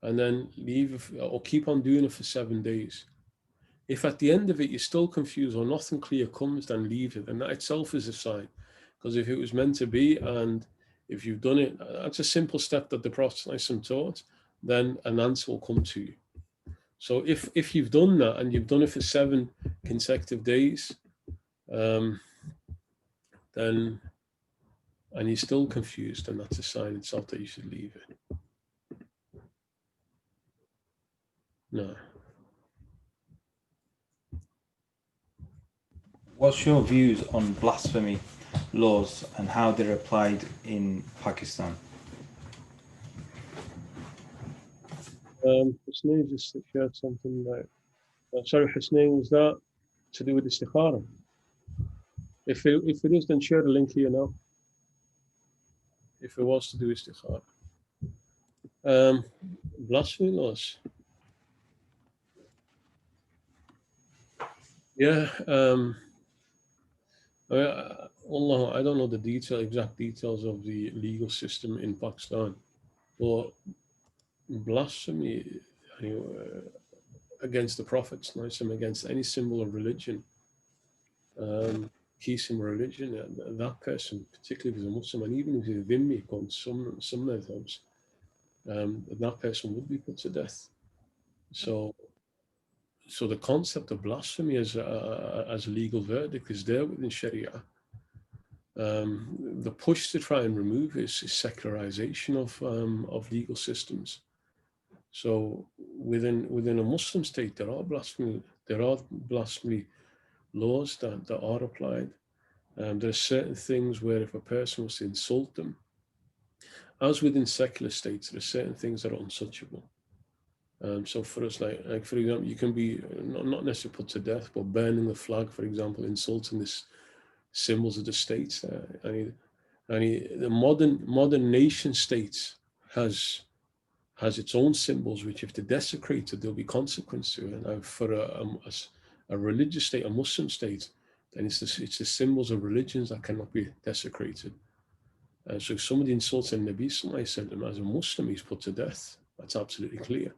and then leave it, or keep on doing it for 7 days. If at the end of it you're still confused or nothing clear comes, then leave it, and that itself is a sign, because if it was meant to be, and if you've done it, that's a simple step that the Prophet ﷺ taught, then an answer will come to you. So if you've done that and you've done it for 7 consecutive days, then, and you're still confused, then that's a sign itself that you should leave it. No. What's your views on blasphemy laws and how they're applied in Pakistan? Husnain just shared something like, sorry, Husnain, was that to do with istikhara? If it is, then share the link here now. If it was to do istikhara. Blasphemy laws. Yeah. Allah, I don't know the exact details of the legal system in Pakistan, but blasphemy against the Prophet, against any symbol of religion, key symbol of religion, that person, particularly if he's a Muslim, and even if he's a dhimmi, on some methods, that person would be put to death. So the concept of blasphemy as a legal verdict is there within Sharia. The push to try and remove is secularization of legal systems. So within a Muslim state, there are blasphemy laws that are applied. There are certain things where if a person was to insult them, as within secular states, there are certain things that are untouchable. So for us, like for example, you can be not necessarily put to death, but burning the flag, for example, insulting this symbols of the states. The modern nation states has its own symbols, which if they're desecrated, there'll be consequence to it. And for a religious state, a Muslim state, then it's the symbols of religions that cannot be desecrated. So if somebody insults the Nabi Sallallahu Alaihi Wasallam as a Muslim, he's put to death. That's absolutely clear.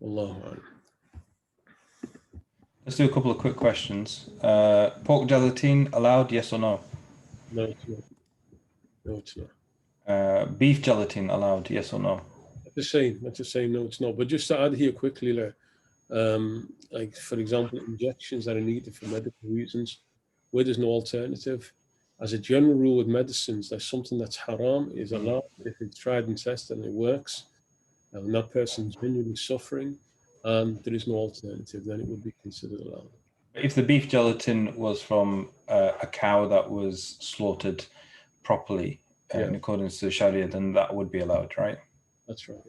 Allahu Akbar. Let's do a couple of quick questions. Pork gelatine allowed, yes or no? No, it's not. No, it's not. Beef gelatin allowed, yes or no? That's the same. That's the same. No, it's not. But just to add here quickly, like for example, injections that are needed for medical reasons, where there's no alternative. As a general rule with medicines, there's something that's haram is allowed if it's tried and tested and it works, and that person's genuinely suffering, and there is no alternative, then it would be considered allowed. If the beef gelatin was from a cow that was slaughtered properly in accordance to the Sharia, then that would be allowed, right? That's right.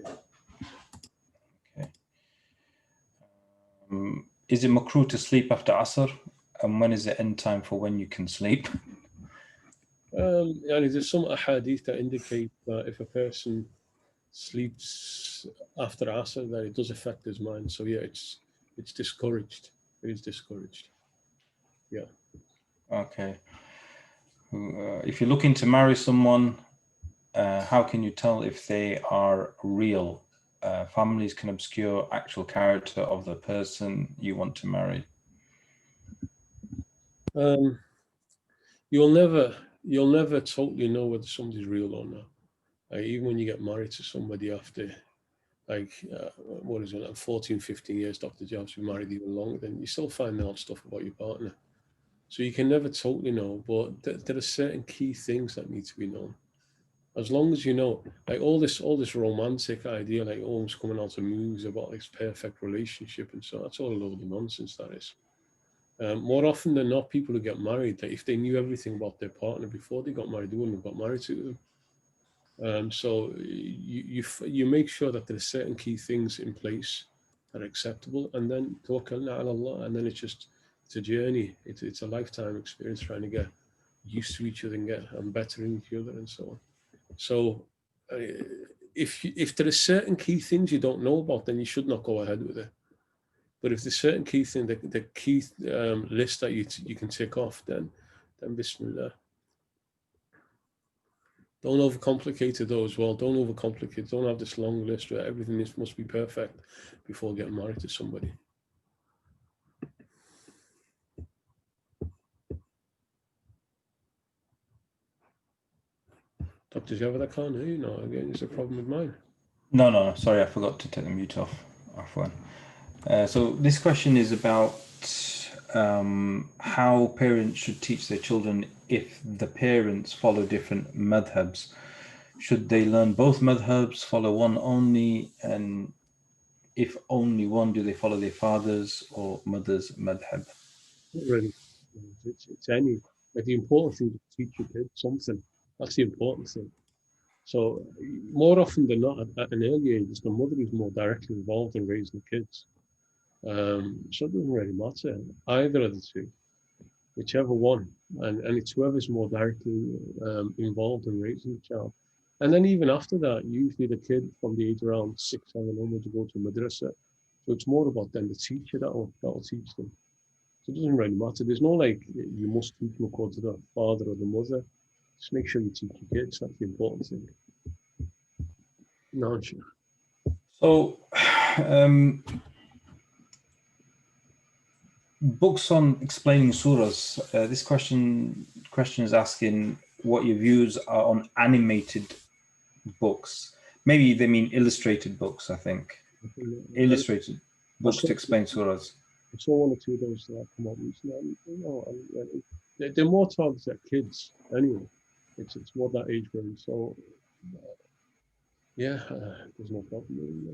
Yeah. Okay. Is it makruh to sleep after Asr? And when is the end time for when you can sleep? There's some ahadith that indicate that if a person sleeps after Asr, that it does affect his mind. So yeah, it's discouraged. It is discouraged. Yeah. Okay. If you're looking to marry someone, how can you tell if they are real? Families can obscure actual character of the person you want to marry. You'll never totally know whether somebody's real or not. Even when you get married to somebody after, like 14, 15 years, Dr. Jobs, been married even longer, then you still find out stuff about your partner. So you can never totally know, but there are certain key things that need to be known. As long as you know, like all this romantic idea, like almost coming out of movies about this perfect relationship and so, that's all a load of nonsense, that is. More often than not, people who get married, that if they knew everything about their partner before they got married, they wouldn't have got married to them. So you make sure that there are certain key things in place that are acceptable, and then tawakkalna ala Allah, and then it's a journey. It's a lifetime experience trying to get used to each other and bettering each other and so on. So if there are certain key things you don't know about, then you should not go ahead with it. But if there's certain key thing, the key list that you can tick off, then Bismillah. Don't overcomplicate it though as well. Don't overcomplicate. Don't have this long list where everything must be perfect before getting married to somebody. Dr. Javad, I can't hear you now. Again, it's a problem with mine. No. Sorry, I forgot to take the mute off. So this question is about how parents should teach their children if the parents follow different madhabs. Should they learn both madhabs, follow one only, and if only one, do they follow their father's or mother's madhab? Not really. It's any. Like the important thing is to teach your kids something. That's the important thing. So more often than not, at an early age, it's the mother who's more directly involved in raising the kids. So it doesn't really matter either of the two, whichever one, and it's whoever's more directly involved in raising the child. And then even after that, usually the kid from the age around 6, 7 onwards will go to madrasa. So it's more about then the teacher that'll teach them. So it doesn't really matter. There's no like you must teach them according to the father or the mother. Just make sure you teach your kids. That's the important thing. No, sure. So, books on explaining surahs. This question is asking what your views are on animated books. Maybe they mean illustrated books, I think. Illustrated books to explain surahs. I saw one or two of those that come up recently. They're more targeted at kids anyway. It's more that age range. So there's no problem with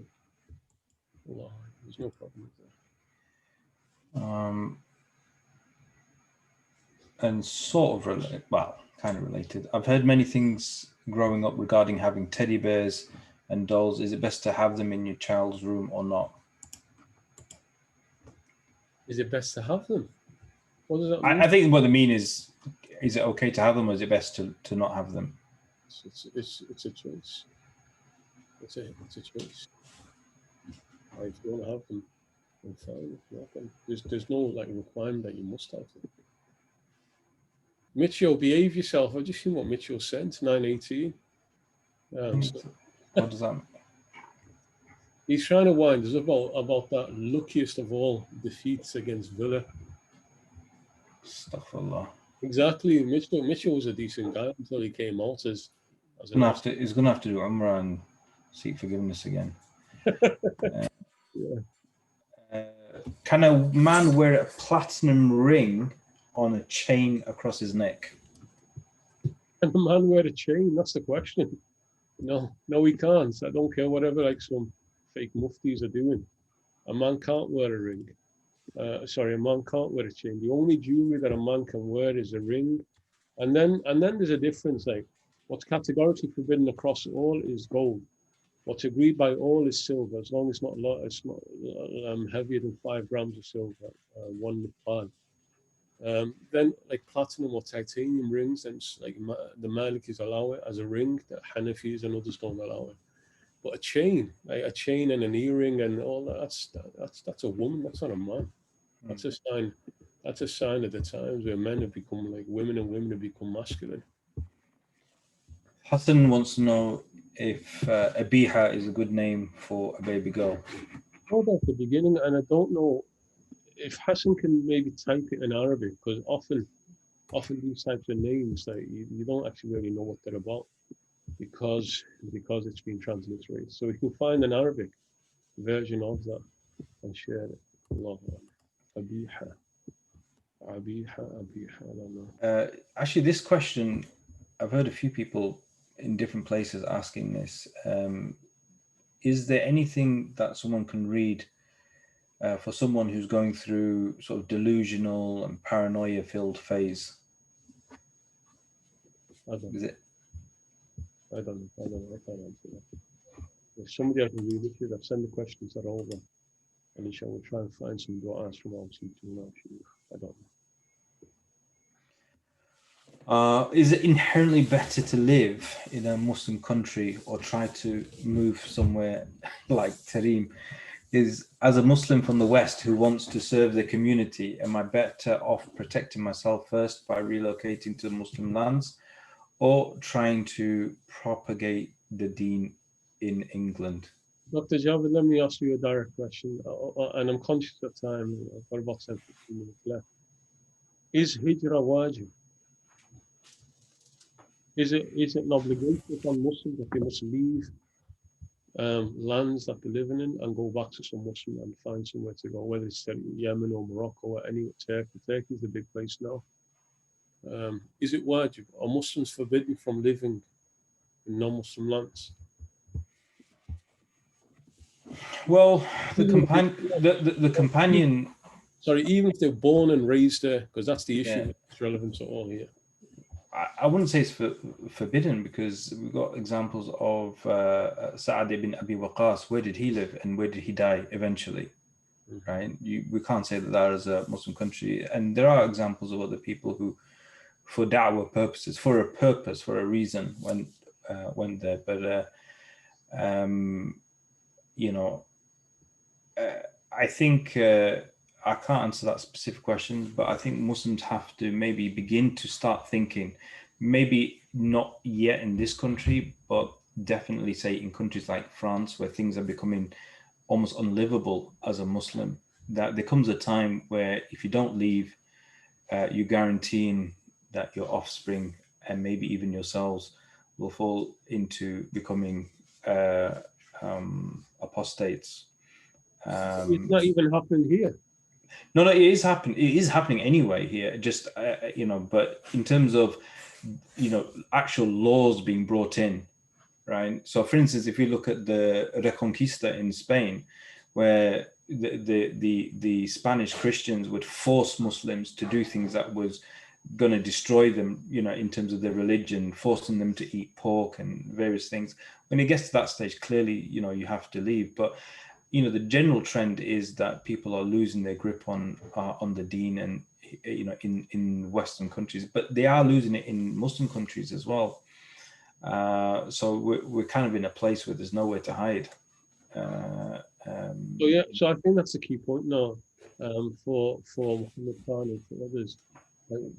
that. There's no problem with that. And sort of related, well, kind of related. I've heard many things growing up regarding having teddy bears and dolls, is it best to have them in your child's room or not? Is it best to have them? What does that mean? I think what they mean is it okay to have them, or is it best to not have them? It's a choice. It's a choice. If you want to have them, then fine. If you have them. There's no like requirement that you must have them. Mitchell, behave yourself. I've just seen what Mitchell sent, 918. What does that mean? He's trying to wind us about that luckiest of all defeats against Villa. Astaghfirullah. Exactly. Mitchell was a decent guy until he came out as He's gonna have to do Umrah and seek forgiveness again. Yeah. Can a man wear a platinum ring on a chain across his neck? Can a man wear a chain? That's the question. No, he can't. I don't care whatever like some fake muftis are doing. A man can't wear a ring. A man can't wear a chain. The only jewelry that a man can wear is a ring. And then there's a difference. Like what's categorically forbidden across all is gold. What's agreed by all is silver, as long as it's not heavier than 5 grams of silver, 1 pound. Then like platinum or titanium rings, then like the Malikis allow it as a ring. The Hanifis and others don't allow it. But a chain, like a chain and an earring and all that's a woman. That's not a man. That's a sign. That's a sign of the times where men have become like women and women have become masculine. Hassan wants to know if Abiha is a good name for a baby girl. I know that at the beginning, and I don't know if Hassan can maybe type it in Arabic, because often these types of names, like you don't actually really know what they're about because it's been transliterated. So we can find an Arabic version of that and share it. Allah. Abiha. I don't know. Actually, this question, I've heard a few people in different places asking this. Is there anything that someone can read for someone who's going through sort of delusional and paranoia-filled phase? I don't Is it? I don't know. I can't answer that. If somebody I can read it to, I've sent the questions that are over. And inshallah, we'll try and find some du'as from our teaching. I don't know. Is it inherently better to live in a Muslim country or try to move somewhere like Tareem? Is as a Muslim from the West who wants to serve the community, am I better off protecting myself first by relocating to Muslim lands or trying to propagate the deen in England? Dr. Javed, let me ask you a direct question, and I'm conscious of time. I've got about 10, 15 minutes left. Is hijrah wajib? Is it an obligation upon Muslims that they must leave lands that they're living in and go back to some Muslim and find somewhere to go, whether it's Yemen or Morocco or any Turkey? Turkey is the big place now. Is it wajib? Are Muslims forbidden from living in non-Muslim lands? Well, the companion. Sorry, even if they're born and raised there, because that's the issue. Yeah. It's relevant to all here. I wouldn't say it's forbidden, because we've got examples of Sa'ad ibn Abi Waqqas. Where did he live and where did he die eventually? Right? We can't say that is a Muslim country. And there are examples of other people who, for da'wah purposes, for a reason, went there. But I think I can't answer that specific question, but I think Muslims have to maybe begin to start thinking, maybe not yet in this country, but definitely say in countries like France, where things are becoming almost unlivable as a Muslim, that there comes a time where if you don't leave, you're guaranteeing that your offspring and maybe even yourselves will fall into becoming apostates. It's not even happening here. No, it is happening. It is happening anyway here. Just but in terms of actual laws being brought in, right? So, for instance, if you look at the Reconquista in Spain, where the Spanish Christians would force Muslims to do things that was going to destroy them, in terms of their religion, forcing them to eat pork and various things. When it gets to that stage, clearly, you have to leave. But, the general trend is that people are losing their grip on the deen, and, in Western countries, but they are losing it in Muslim countries as well. So we're kind of in a place where there's nowhere to hide. So I think that's the key point now, for Muhammad Khan and for others.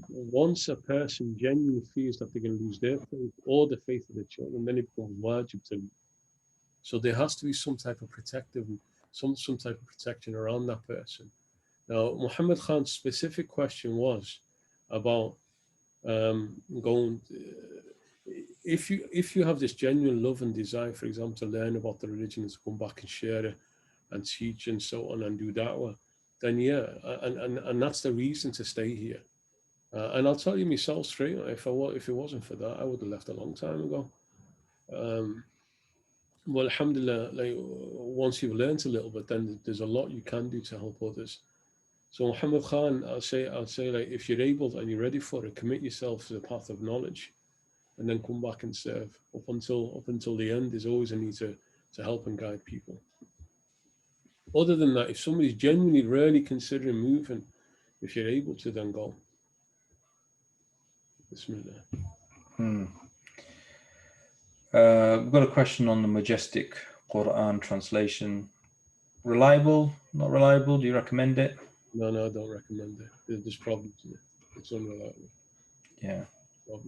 Once a person genuinely feels that they're going to lose their faith or the faith of their children, then it becomes wajib to. So there has to be some type of some type of protection around that person. Now, Muhammad Khan's specific question was about going. If you have this genuine love and desire, for example, to learn about the religion and to come back and share it and teach and so on and do da'wah, then yeah, and that's the reason to stay here. And I'll tell you myself straight, if it wasn't for that, I would have left a long time ago. Well, alhamdulillah, like once you've learned a little bit, then there's a lot you can do to help others. So Muhammad Khan, I'll say like, if you're able and you're ready for it, commit yourself to the path of knowledge, and then come back and serve up until the end. There's always a need to help and guide people. Other than that, if somebody's genuinely really considering moving, if you're able to, then go. Bismillah. We've got a question on the Majestic Quran translation. Reliable? Not reliable? Do you recommend it? No, I don't recommend it. There's problems in it. It's unreliable. Yeah.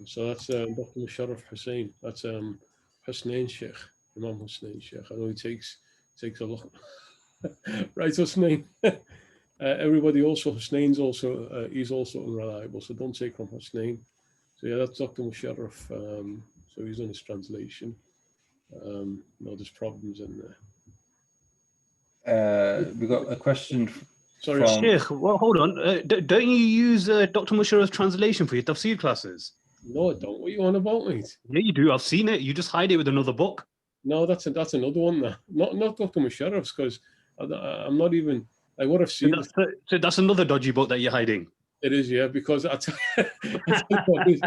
So that's Dr. Musharraf Hussain. That's Husnain Sheikh, Imam Husnain Sheikh. I know he takes a lot. Right, Husnain. Everybody also, Husnain's also, he's also unreliable, so don't take from Husnain. So yeah, that's Dr. Musharraf. So he's on his translation. No, there's problems in there. We got a question. Sorry, Sheikh. Well, hold on. Don't you use Dr. Musharraf's translation for your tafsir classes? No, I don't. What are you on about, mate? Yeah, you do. I've seen it. You just hide it with another book. No, that's another one. Now. Not Dr. Musharraf's, because I'm not even like what I've seen. So that's another dodgy book that you're hiding. It is, yeah, because I tell you,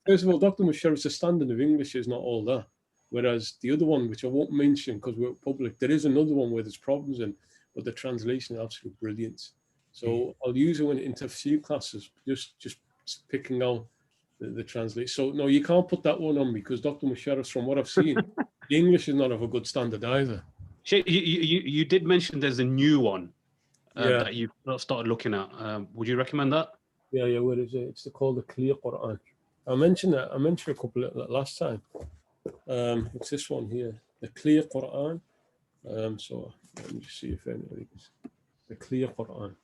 first of all, Dr. Musharraf's standard of English is not all that. Whereas the other one, which I won't mention because we're public, there is another one where there's problems in, but the translation is absolutely brilliant. So I'll use it in tafsir classes, just picking out the translation. So no, you can't put that one on because Dr. Musharraf's, from what I've seen, the English is not of a good standard either. You did mention there's a new one that you've started looking at. Would you recommend that? Yeah. Where is it? It's called the Clear Quran. I mentioned a couple last time. It's this one here, the Clear Quran. So let me just see if anybody is the Clear Quran.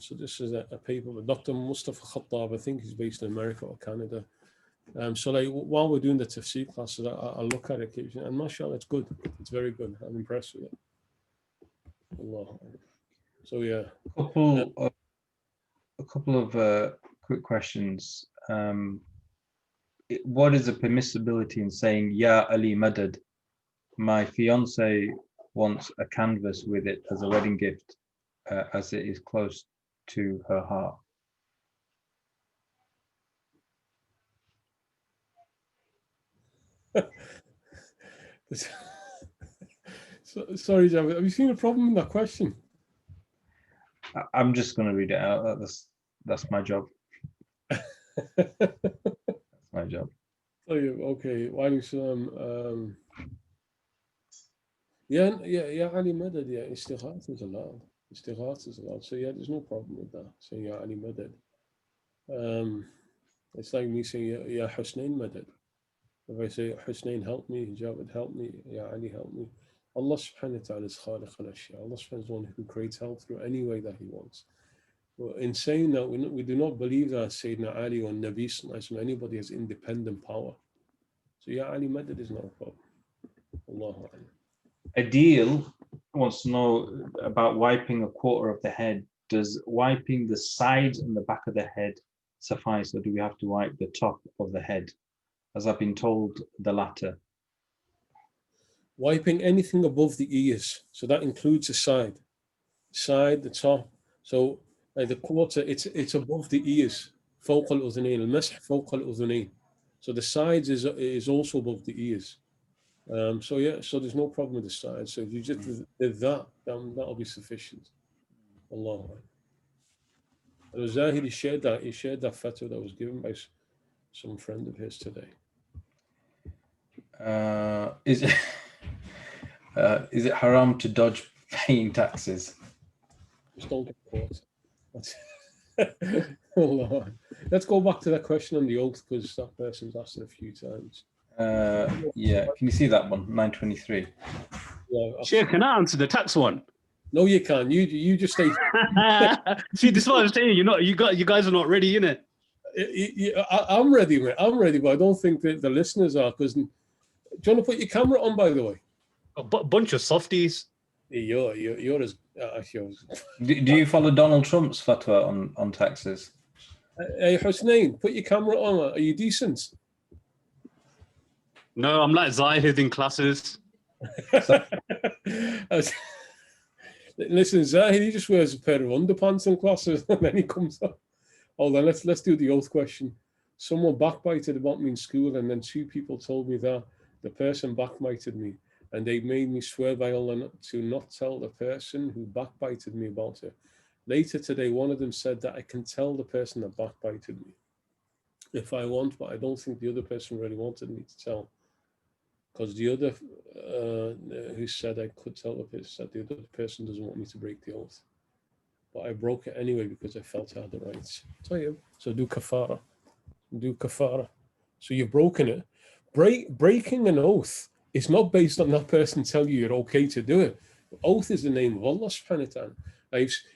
So this is a paper with Dr. Mustafa Khattab. I think he's based in America or Canada. So like while we're doing the tafsir classes, I'll look at it occasionally, and mashallah, it's good. It's very good. I'm impressed with it. Allah. So yeah. A couple of quick questions. What is the permissibility in saying Ya Ali Madad? My fiance wants a canvas with it as a wedding gift, as it is close to her heart. Sorry, Jav, have you seen a problem in that question? I'm just going to read it out. That's my job. That's my job. Oh, yeah, okay. Yeah, Ali Madad, yeah, istighath is allowed. Istighath is allowed. So yeah, there's no problem with that. Saying Ya Ali Madad. It's like me saying Ya Husnain Madad. If I say Husnain help me, Jawad help me, Ya Ali help me. Allah subhanahu wa ta'ala is khaliq al-ashya. Allah subhanahu wa ta'ala is one who creates help through any way that he wants. Well, in saying that, we do not believe that Sayyidina Ali or Nabi sallallahu alayhi wa sallam, anybody has independent power. So Ya Ali Madad is not a problem. Allahu Akbar. Adil wants to know about wiping a quarter of the head. Does wiping the sides and the back of the head suffice, or do we have to wipe the top of the head? As I've been told, the latter. Wiping anything above the ears, so that includes the side, the top. So like the quarter, it's above the ears فوق الأذنين, المسح فوق الأذنين. So the sides is also above the ears. So yeah, so there's no problem with the sides. So if you just did that, then that'll be sufficient. Allah. And Zahid, he shared that fatwa that was given by some friend of his today. Is it haram to dodge paying taxes? Just don't get caught. Allah. Let's go back to that question on the oath, because that person's asked it a few times. Yeah, can you see that one? 923. Yeah, Shaykh, can I answer the tax one? no, you can. You just say. See, this is what I'm saying. You guys are not ready, innit? I'm ready, mate. I'm ready, but I don't think that the listeners are. Because, do you want to put your camera on, by the way? A bunch of softies. You're as. Do you follow Donald Trump's fatwa on taxes? Hey, Hussein, put your camera on. Are you decent? No, I'm like Zahid in classes. Listen, Zahid, he just wears a pair of underpants in classes, and then he comes up. Hold on, let's do the oath question. Someone backbited about me in school, and then 2 people told me that the person backbited me, and they made me swear by Allah to not tell the person who backbited me about it. Later today, one of them said that I can tell the person that backbited me if I want, but I don't think the other person really wanted me to tell. Because the other who said I could tell the person said the other person doesn't want me to break the oath. But I broke it anyway because I felt I had the rights. So do kafara. Do kafara. So you've broken it. Breaking an oath is not based on that person telling you you're okay to do it. Oath is the name of Allah subhanahu wa ta'ala.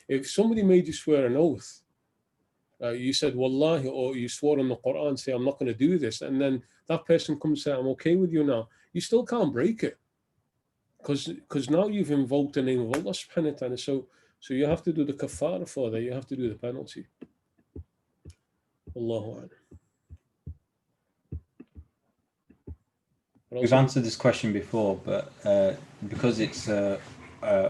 If somebody made you swear an oath, you said wallahi, or you swore on the Quran, say I'm not going to do this, and then that person comes and say I'm okay with you now, you still can't break it, because now you've invoked the name of Allah subhanahu wa ta'ala. So you have to do the kafara for that. You have to do the penalty. Allahu Akbar. We've answered this question before, but because it's a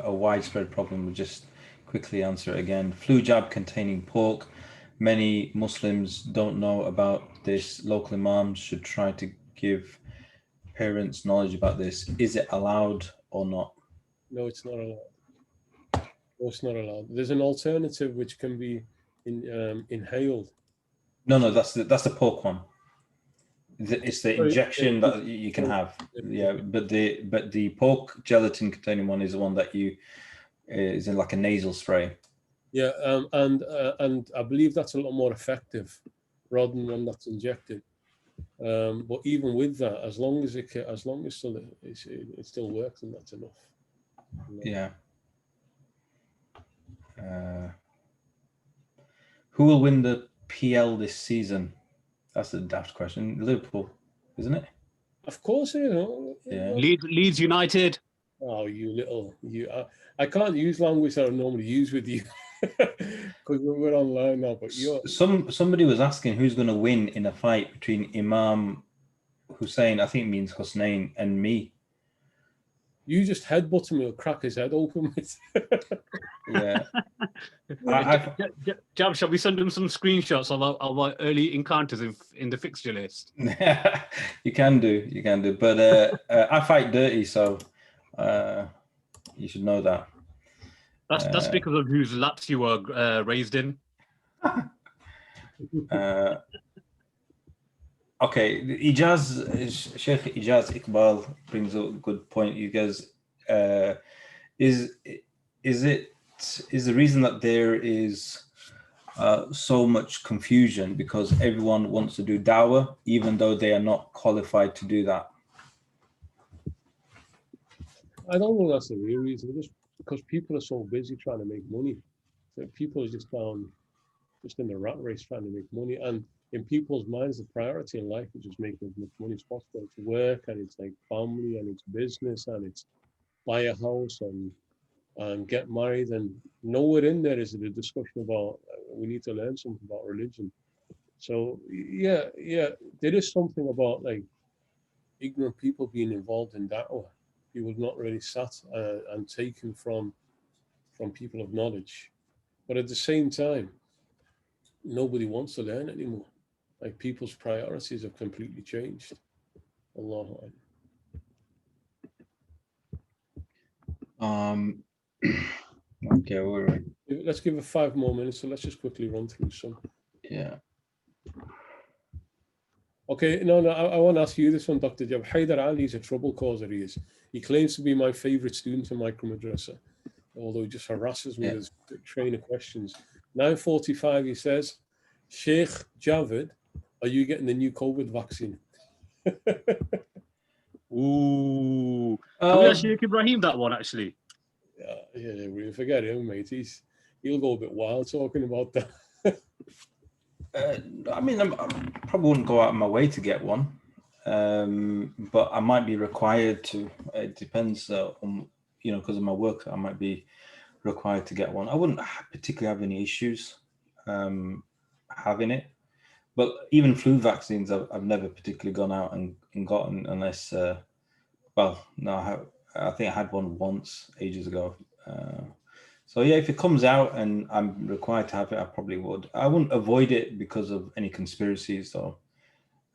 widespread problem, we'll just quickly answer it again. Flu jab containing pork. Many Muslims don't know about this. Local imams should try to give parents knowledge about this. Is it allowed or not? No, it's not allowed. No, it's not allowed. There's an alternative which can be inhaled. No, that's the pork one. It's the injection that you can have. Yeah, but the pork gelatin containing one is the one that is in like a nasal spray. Yeah, and I believe that's a lot more effective rather than one that's injected. But even with that, as long as it still works, and that's enough. Yeah. Who will win the PL this season? That's a daft question. Liverpool, isn't it? Of course, Yeah. Leeds United. Oh, you! I can't use language that I normally use with you because we're online now. But somebody was asking who's going to win in a fight between Imam Hussein, I think it means Hussein, and me. You just headbutt him, he'll crack his head open with. Yeah. Jab, shall we send him some screenshots of our early encounters in the fixture list? You can do. But I fight dirty, so you should know that. That's because of whose laps you were raised in. Okay, Shaykh Ijaz Iqbal brings up a good point. You guys, is the reason that there is so much confusion because everyone wants to do dawah, even though they are not qualified to do that? I don't think that's the real reason. Just because people are so busy trying to make money, so people are just in the rat race trying to make money, and in people's minds, the priority in life is just making as much money as possible. It's work, and it's like family, and it's business, and it's buy a house and get married. And nowhere in there is the discussion about we need to learn something about religion. So yeah, there is something about like ignorant people being involved in da'wah. People not really sat and taken from people of knowledge. But at the same time, nobody wants to learn anymore. Like people's priorities have completely changed. Allahu Akbar. Okay, all right. Let's give it 5 more minutes. So let's just quickly run through some. Yeah. Okay, no, I want to ask you this one, Dr. Jab. Haidar Ali is a trouble causer, he is. He claims to be my favorite student in micro madrasa, although he just harasses me with his train of questions. 9:45, he says, Sheikh Javed, are you getting the new COVID vaccine? Ooh. Can we ask Sheikh Ibrahim that one, actually? Yeah, we forget him, mate. He'll go a bit wild talking about that. I mean, I probably wouldn't go out of my way to get one, but I might be required to. It depends on, because of my work, I might be required to get one. I wouldn't particularly have any issues having it, but even flu vaccines, I've never particularly gone out and gotten unless, no, I think I had one once ages ago. So yeah, if it comes out and I'm required to have it, I probably would. I wouldn't avoid it because of any conspiracies. So,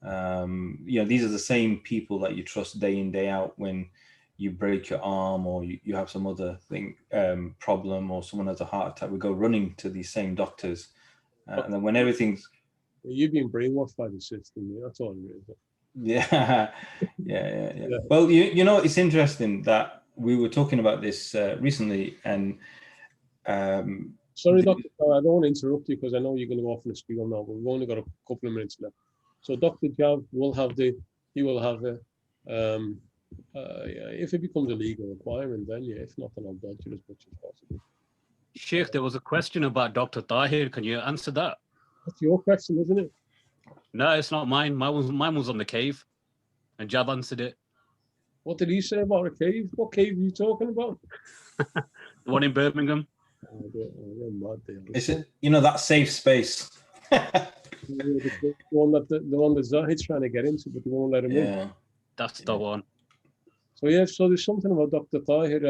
these are the same people that you trust day in, day out. When you break your arm or you have some other thing, problem, or someone has a heart attack, we go running to these same doctors. And then when everything's... You've been brainwashed by the system. That's all it is. Yeah. Well, it's interesting that we were talking about this recently, and sorry, Doctor, I don't want to interrupt you because I know you're going to go off in the spiel now, but we've only got a couple of minutes left. So Dr. Jav will have if it becomes a legal requirement, then yeah, if not, then I'll dodge it as much as possible. Sheikh, there was a question about Dr. Tahir. Can you answer that? That's your question, isn't it? No, it's not mine. Mine was on the cave, and Jab answered it. What did he say about a cave? What cave are you talking about? The one in Birmingham. Is it, that safe space? the one that Zahid's trying to get into, but they won't let him in. Yeah, that's the one. So yeah, so there's something about Dr. Tahir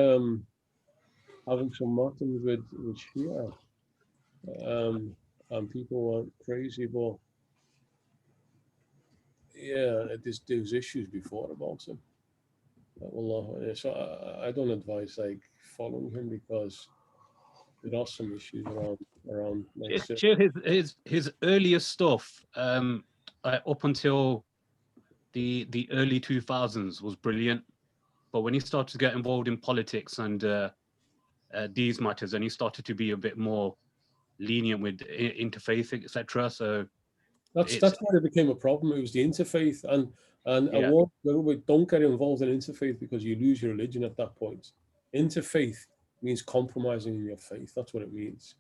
having some matters with Shia, and people went crazy, but yeah, there's issues before about him. Wallah, so I don't advise like following him because there are some issues around. Like, his earlier stuff, up until the early 2000s, was brilliant, but when he started to get involved in politics and these matters, and he started to be a bit more lenient with interfaith, etc. So that's why it became a problem. It was the interfaith, and yeah. Don't get involved in interfaith because you lose your religion at that point. Interfaith means compromising in your faith. That's what it means.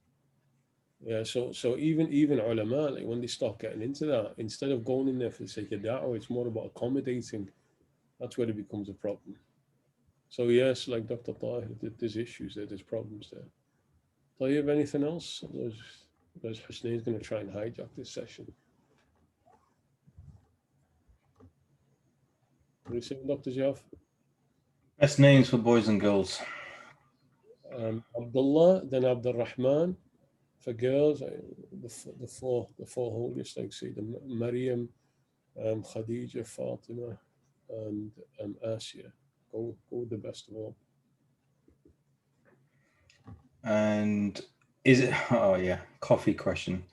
Yeah. So even ulama, like when they start getting into that, instead of going in there for the sake of da'wah, it's more about accommodating. That's where it becomes a problem. So yes, like Dr. Tahir, there's issues there, there's problems there. Do you have anything else? There's Husnain's going to try and hijack this session. What are you saying, Dr. Jav? Best names for boys and girls. Abdullah, then Abdul Rahman. For girls, the four holiest, like say the Maryam, Khadija, Fatima, and Asya. Go with the best of all. And is it? Oh yeah, coffee question.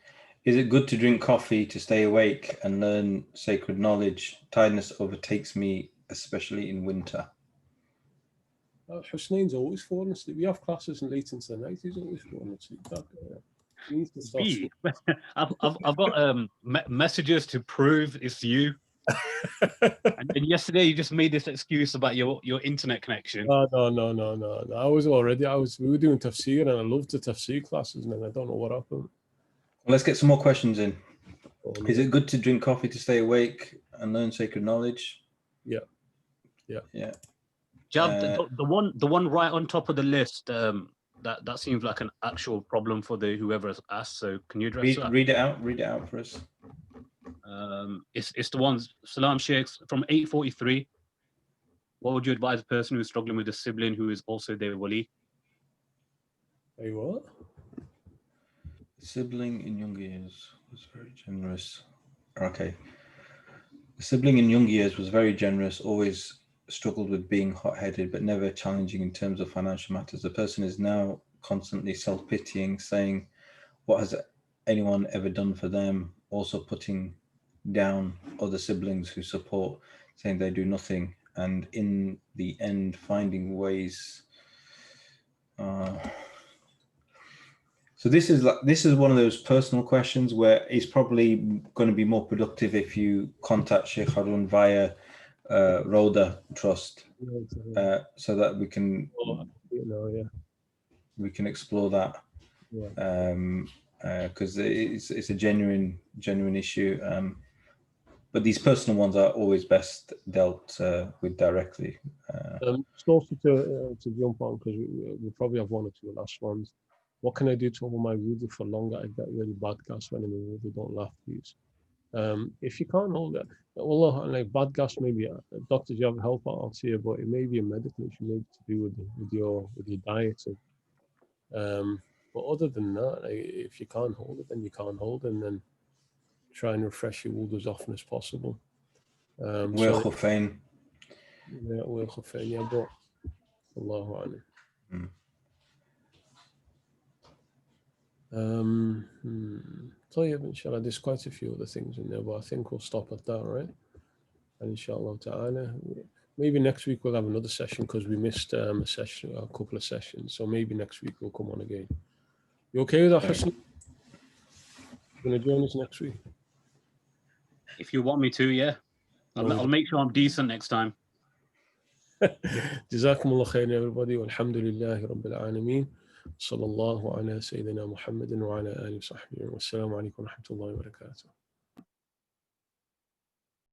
Is it good to drink coffee to stay awake and learn sacred knowledge? Tiredness overtakes me, especially in winter. Husnain's always falling asleep. We have classes late into the night. He's always falling asleep. He needs to start. I've got messages to prove it's you. and yesterday you just made this excuse about your internet connection. No. We were doing tafsir and I loved the tafsir classes, and then I don't know what happened. Well, let's get some more questions in. Is it good to drink coffee to stay awake and learn sacred knowledge? Yeah. Jab, the one right on top of the list, that seems like an actual problem for whoever has asked. So can you address that? Read it out for us. It's the ones, Salam Sheikhs, from 843. What would you advise a person who's struggling with a sibling who is also their wali? Hey, what? Sibling in younger years. Was very generous. Okay. The sibling in young years was very generous, always struggled with being hot-headed, but never challenging in terms of financial matters. The person is now constantly self-pitying, saying, what has anyone ever done for them? Also putting down other siblings who support, saying they do nothing. And in the end, finding ways. So this is one of those personal questions where it's probably going to be more productive if you contact Shaykh Haroon via Rawdah Trust, so that we can explore that, because it's a genuine issue. But these personal ones are always best dealt with directly. Just also to jump on, because we probably have one or two last ones. What can I do to hold my wudu for longer? I get really bad gas when I'm in wudu. Don't laugh, please. If you can't hold it, well, like bad gas, maybe doctors, you have help out here, but it may be a medical issue, maybe to do with your diet. But other than that, like, if you can't hold it, then you can't hold it, and then try and refresh your wudu as often as possible. Wear khuffayn. Yeah, wear khuffayn, yeah, but Allahu A'lam. طيب, inshallah, there's quite a few other things in there, but I think we'll stop at that, right? And inshallah ta'ala, maybe next week we'll have another session, because we missed a couple of sessions, so maybe next week we'll come on again. You okay with that, Hassan? You're going to join us next week? If you want me to, yeah. I'll make sure I'm decent next time. Jazakumullah khairan, everybody. Walhamdulillahi Rabbil Alameen. صلى الله على سيدنا محمد وعلى آله وصحبه والسلام عليكم ورحمة الله وبركاته.